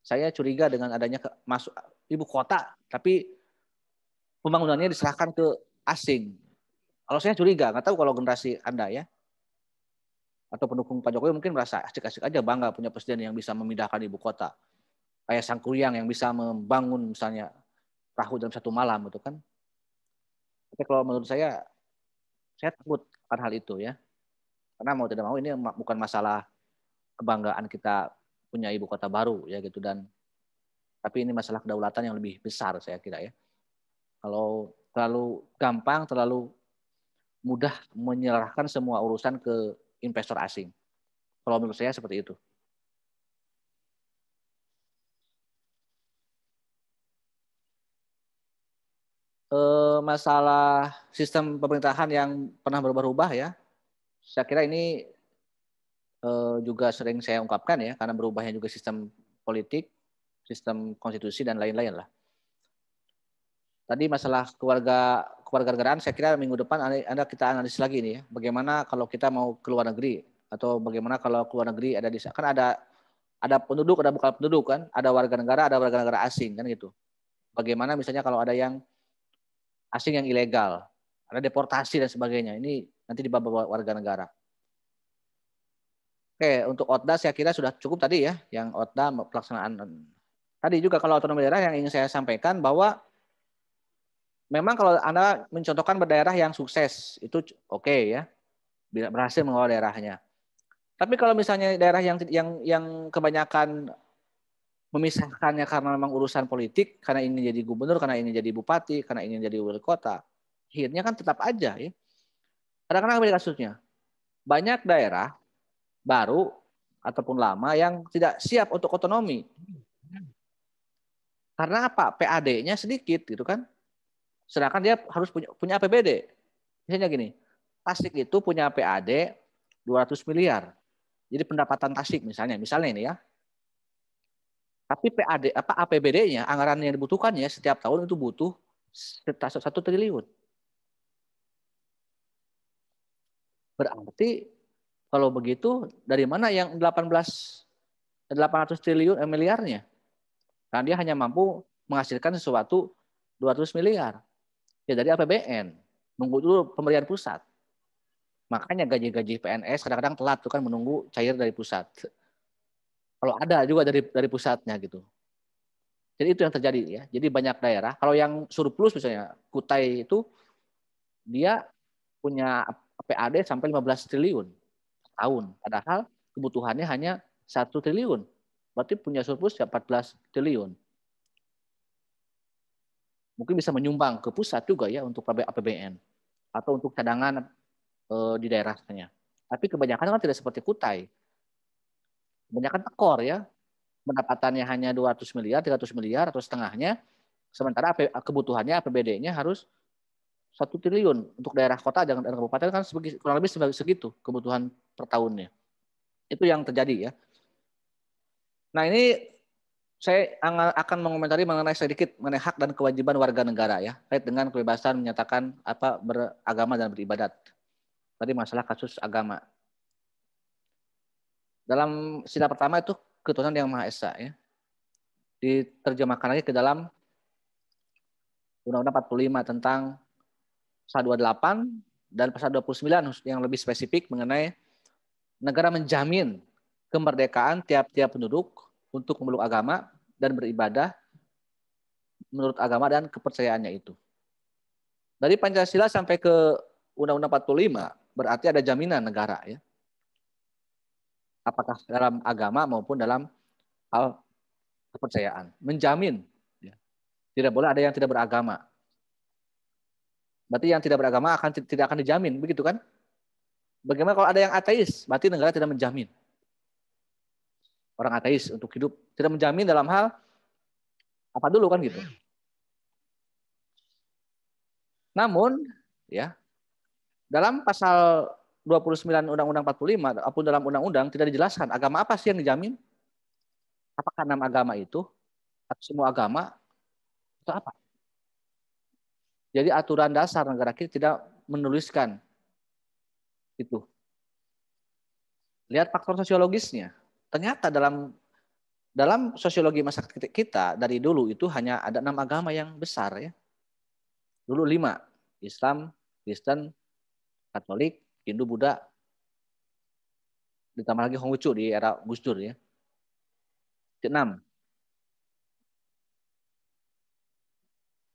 saya curiga dengan adanya masuk ibu kota, tapi pembangunannya diserahkan ke asing. Kalau saya curiga, nggak tahu kalau generasi Anda ya, atau pendukung Pak Jokowi mungkin merasa asik-asik aja bangga punya presiden yang bisa memindahkan ibu kota. Kayak Sangkuriang yang bisa membangun misalnya perahu dalam satu malam gitu kan. Tapi kalau menurut saya takut akan hal itu ya. Karena mau tidak mau ini bukan masalah kebanggaan kita punya ibu kota baru ya gitu, dan tapi ini masalah kedaulatan yang lebih besar saya kira ya. Kalau terlalu gampang, terlalu mudah menyerahkan semua urusan ke investor asing. Kalau menurut saya seperti itu. Masalah sistem pemerintahan yang pernah berubah-ubah ya, saya kira ini juga sering saya ungkapkan ya, karena berubahnya juga sistem politik, sistem konstitusi dan lain-lain lah. Tadi masalah kewarganegaraan, saya kira minggu depan Anda kita analisis lagi nih ya, bagaimana kalau kita mau ke luar negeri, atau bagaimana kalau ke luar negeri ada kan ada penduduk, ada bukan penduduk kan, ada warga negara, ada warga negara asing kan gitu. Bagaimana misalnya kalau ada yang asing yang ilegal, ada deportasi dan sebagainya. Ini nanti dibawa warga negara. Oke, untuk OTDA saya kira sudah cukup tadi ya, yang OTDA pelaksanaan. Tadi juga kalau otonomi daerah yang ingin saya sampaikan bahwa memang kalau Anda mencontohkan daerah yang sukses, itu oke ya, berhasil mengelola daerahnya. Tapi kalau misalnya daerah yang kebanyakan memisahkannya karena memang urusan politik, karena ini jadi gubernur, karena ini jadi bupati, karena ini jadi wali kota, akhirnya kan tetap aja ya. Kadang-kadang beda kasusnya. Banyak daerah baru ataupun lama yang tidak siap untuk otonomi. Karena apa? PAD-nya sedikit gitu kan. Sedangkan dia harus punya APBD. Misalnya gini, Tasik itu punya PAD 200 miliar. Jadi pendapatan Tasik misalnya ini ya. Tapi APBD-nya, anggaran yang dibutuhkannya setiap tahun itu butuh 1 triliun. Berarti kalau begitu dari mana yang 800 triliun miliarnya? Karena dia hanya mampu menghasilkan sesuatu 200 miliar. Ya dari APBN. Nunggu dulu pemberian pusat. Makanya gaji-gaji PNS kadang-kadang telat tuh kan, menunggu cair dari pusat. Kalau ada juga dari pusatnya gitu. Jadi itu yang terjadi ya. Jadi banyak daerah, kalau yang surplus misalnya Kutai itu dia punya PAD sampai 15 triliun tahun. Padahal kebutuhannya hanya 1 triliun. Berarti punya surplus 14 triliun. Mungkin bisa menyumbang ke pusat juga ya untuk APBN atau untuk cadangan di daerahnya. Tapi kebanyakan kan tidak seperti Kutai. Kebanyakan tekor ya. Pendapatannya hanya 200 miliar, 300 miliar atau setengahnya. Sementara kebutuhannya APBD-nya harus 1 triliun. Untuk daerah kota dan kabupaten kan kurang lebih segitu kebutuhan per tahunnya. Itu yang terjadi ya. Nah ini saya akan mengomentari sedikit mengenai hak dan kewajiban warga negara ya, terkait dengan kebebasan menyatakan beragama dan beribadat. Tadi masalah kasus agama. Dalam sila pertama itu ketuhanan yang Maha Esa ya. Diterjemahkan lagi ke dalam Undang-Undang 45 tentang pasal 28 dan pasal 29 yang lebih spesifik mengenai negara menjamin kemerdekaan tiap-tiap penduduk untuk memeluk agama dan beribadah menurut agama dan kepercayaannya itu. Dari Pancasila sampai ke Undang-Undang 45 berarti ada jaminan negara ya. Apakah dalam agama maupun dalam hal kepercayaan. Menjamin. Ya. Tidak boleh ada yang tidak beragama. Berarti yang tidak beragama tidak akan dijamin. Begitu kan? Bagaimana kalau ada yang ateis? Berarti negara tidak menjamin. Orang ateis untuk hidup. Tidak menjamin dalam hal apa dulu kan gitu. Namun, ya, dalam pasal 29 Undang-Undang 45 ataupun dalam undang-undang tidak dijelaskan agama apa sih yang dijamin? Apakah 6 agama itu atau semua agama atau apa? Jadi aturan dasar negara kita tidak menuliskan itu. Lihat faktor sosiologisnya. Ternyata dalam dalam sosiologi masyarakat kita dari dulu itu hanya ada 6 agama yang besar ya. Dulu 5, Islam, Kristen, Katolik, Hindu, Buddha, ditambah lagi Konghucu di era Gus Dur ya. 6.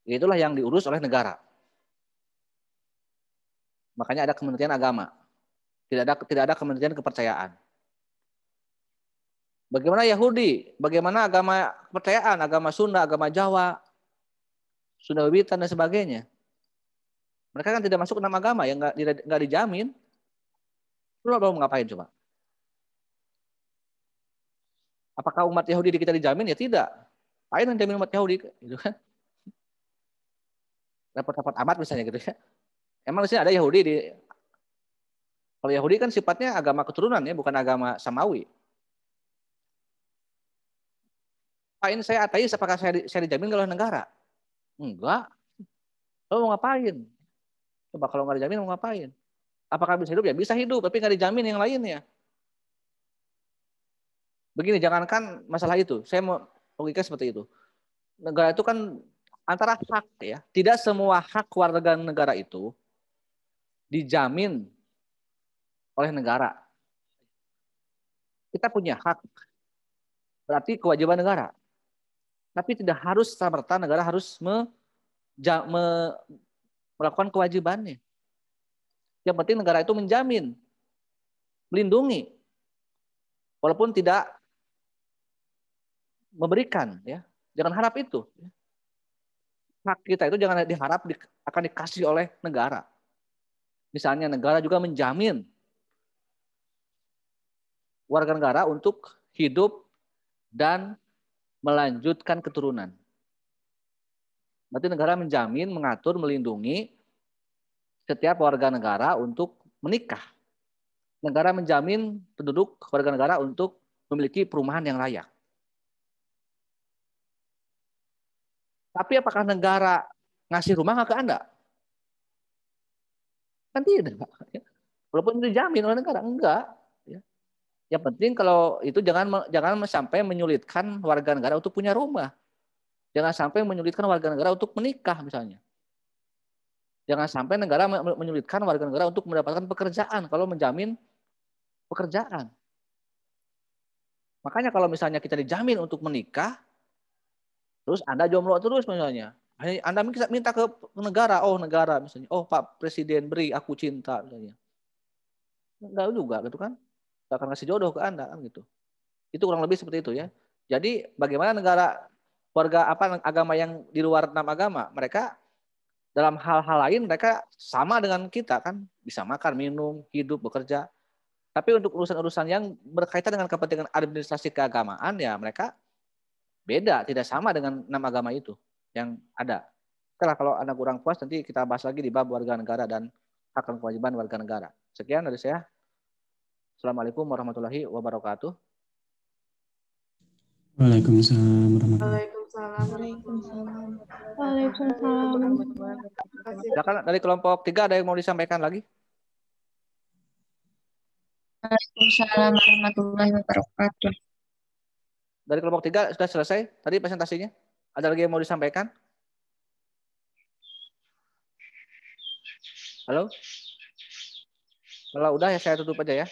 Itulah yang diurus oleh negara. Makanya ada Kementerian Agama. Tidak ada Kementerian Kepercayaan. Bagaimana Yahudi? Bagaimana agama kepercayaan? Agama Sunda, agama Jawa, Sunda Wiwitan dan sebagainya. Mereka kan tidak masuk 6 agama yang nggak dijamin. Lu mau ngapain coba? Apakah umat Yahudi di kita dijamin? Ya tidak. Apain yang jamin umat Yahudi? Gitu kan? Repot-repot amat misalnya gitu ya. Emang di sini ada Yahudi di. Kalau Yahudi kan sifatnya agama keturunan ya, bukan agama Samawi. Apain saya ateis, apakah saya dijamin oleh negara? Enggak. Lo mau ngapain? Coba kalau nggak dijamin mau ngapain? Apakah bisa hidup? Ya bisa hidup, tapi nggak dijamin yang lainnya. Begini, jangankan masalah itu. Saya mau logika seperti itu. Negara itu kan antara hak ya. Tidak semua hak warga negara itu dijamin oleh negara. Kita punya hak. Berarti kewajiban negara. Tapi tidak harus serta-merta negara harus melakukan kewajibannya. Yang penting negara itu menjamin, melindungi, walaupun tidak memberikan. Ya, jangan harap itu. Hak kita itu jangan diharap akan dikasih oleh negara. Misalnya negara juga menjamin warga negara untuk hidup dan melanjutkan keturunan. Berarti negara menjamin, mengatur, melindungi setiap warga negara untuk menikah. Negara menjamin penduduk warga negara untuk memiliki perumahan yang layak. Tapi apakah negara ngasih rumah nggak ke Anda? Kan tidak. Walaupun itu dijamin oleh negara, enggak. Yang penting kalau itu jangan sampai menyulitkan warga negara untuk punya rumah. Jangan sampai menyulitkan warga negara untuk menikah misalnya. Jangan sampai negara menyulitkan warga negara untuk mendapatkan pekerjaan kalau menjamin pekerjaan. Makanya kalau misalnya kita dijamin untuk menikah, terus Anda jomblo terus misalnya. Anda minta ke negara, oh negara misalnya, oh Pak Presiden beri aku cinta misalnya. Enggak juga gitu kan. Enggak akan kasih jodoh ke Anda kan gitu. Itu kurang lebih seperti itu ya. Jadi bagaimana negara warga agama yang di luar 6 agama, mereka dalam hal-hal lain mereka sama dengan kita kan, bisa makan, minum, hidup, bekerja. Tapi untuk urusan-urusan yang berkaitan dengan kepentingan administrasi keagamaan ya mereka beda, tidak sama dengan 6 agama itu yang ada. Setelah kalau Anda kurang puas nanti kita bahas lagi di bab warga negara dan hak dan kewajiban warga negara. Sekian dari saya. Assalamualaikum warahmatullahi wabarakatuh. Waalaikumsalam warahmatullahi Waalaikumsalam. Waalaikumsalam. Silakan dari kelompok 3 ada yang mau disampaikan lagi? Waalaikumsalam warahmatullahi wabarakatuh. Dari kelompok 3 sudah selesai tadi presentasinya? Ada lagi yang mau disampaikan? Halo? Kalau udah ya saya tutup aja ya.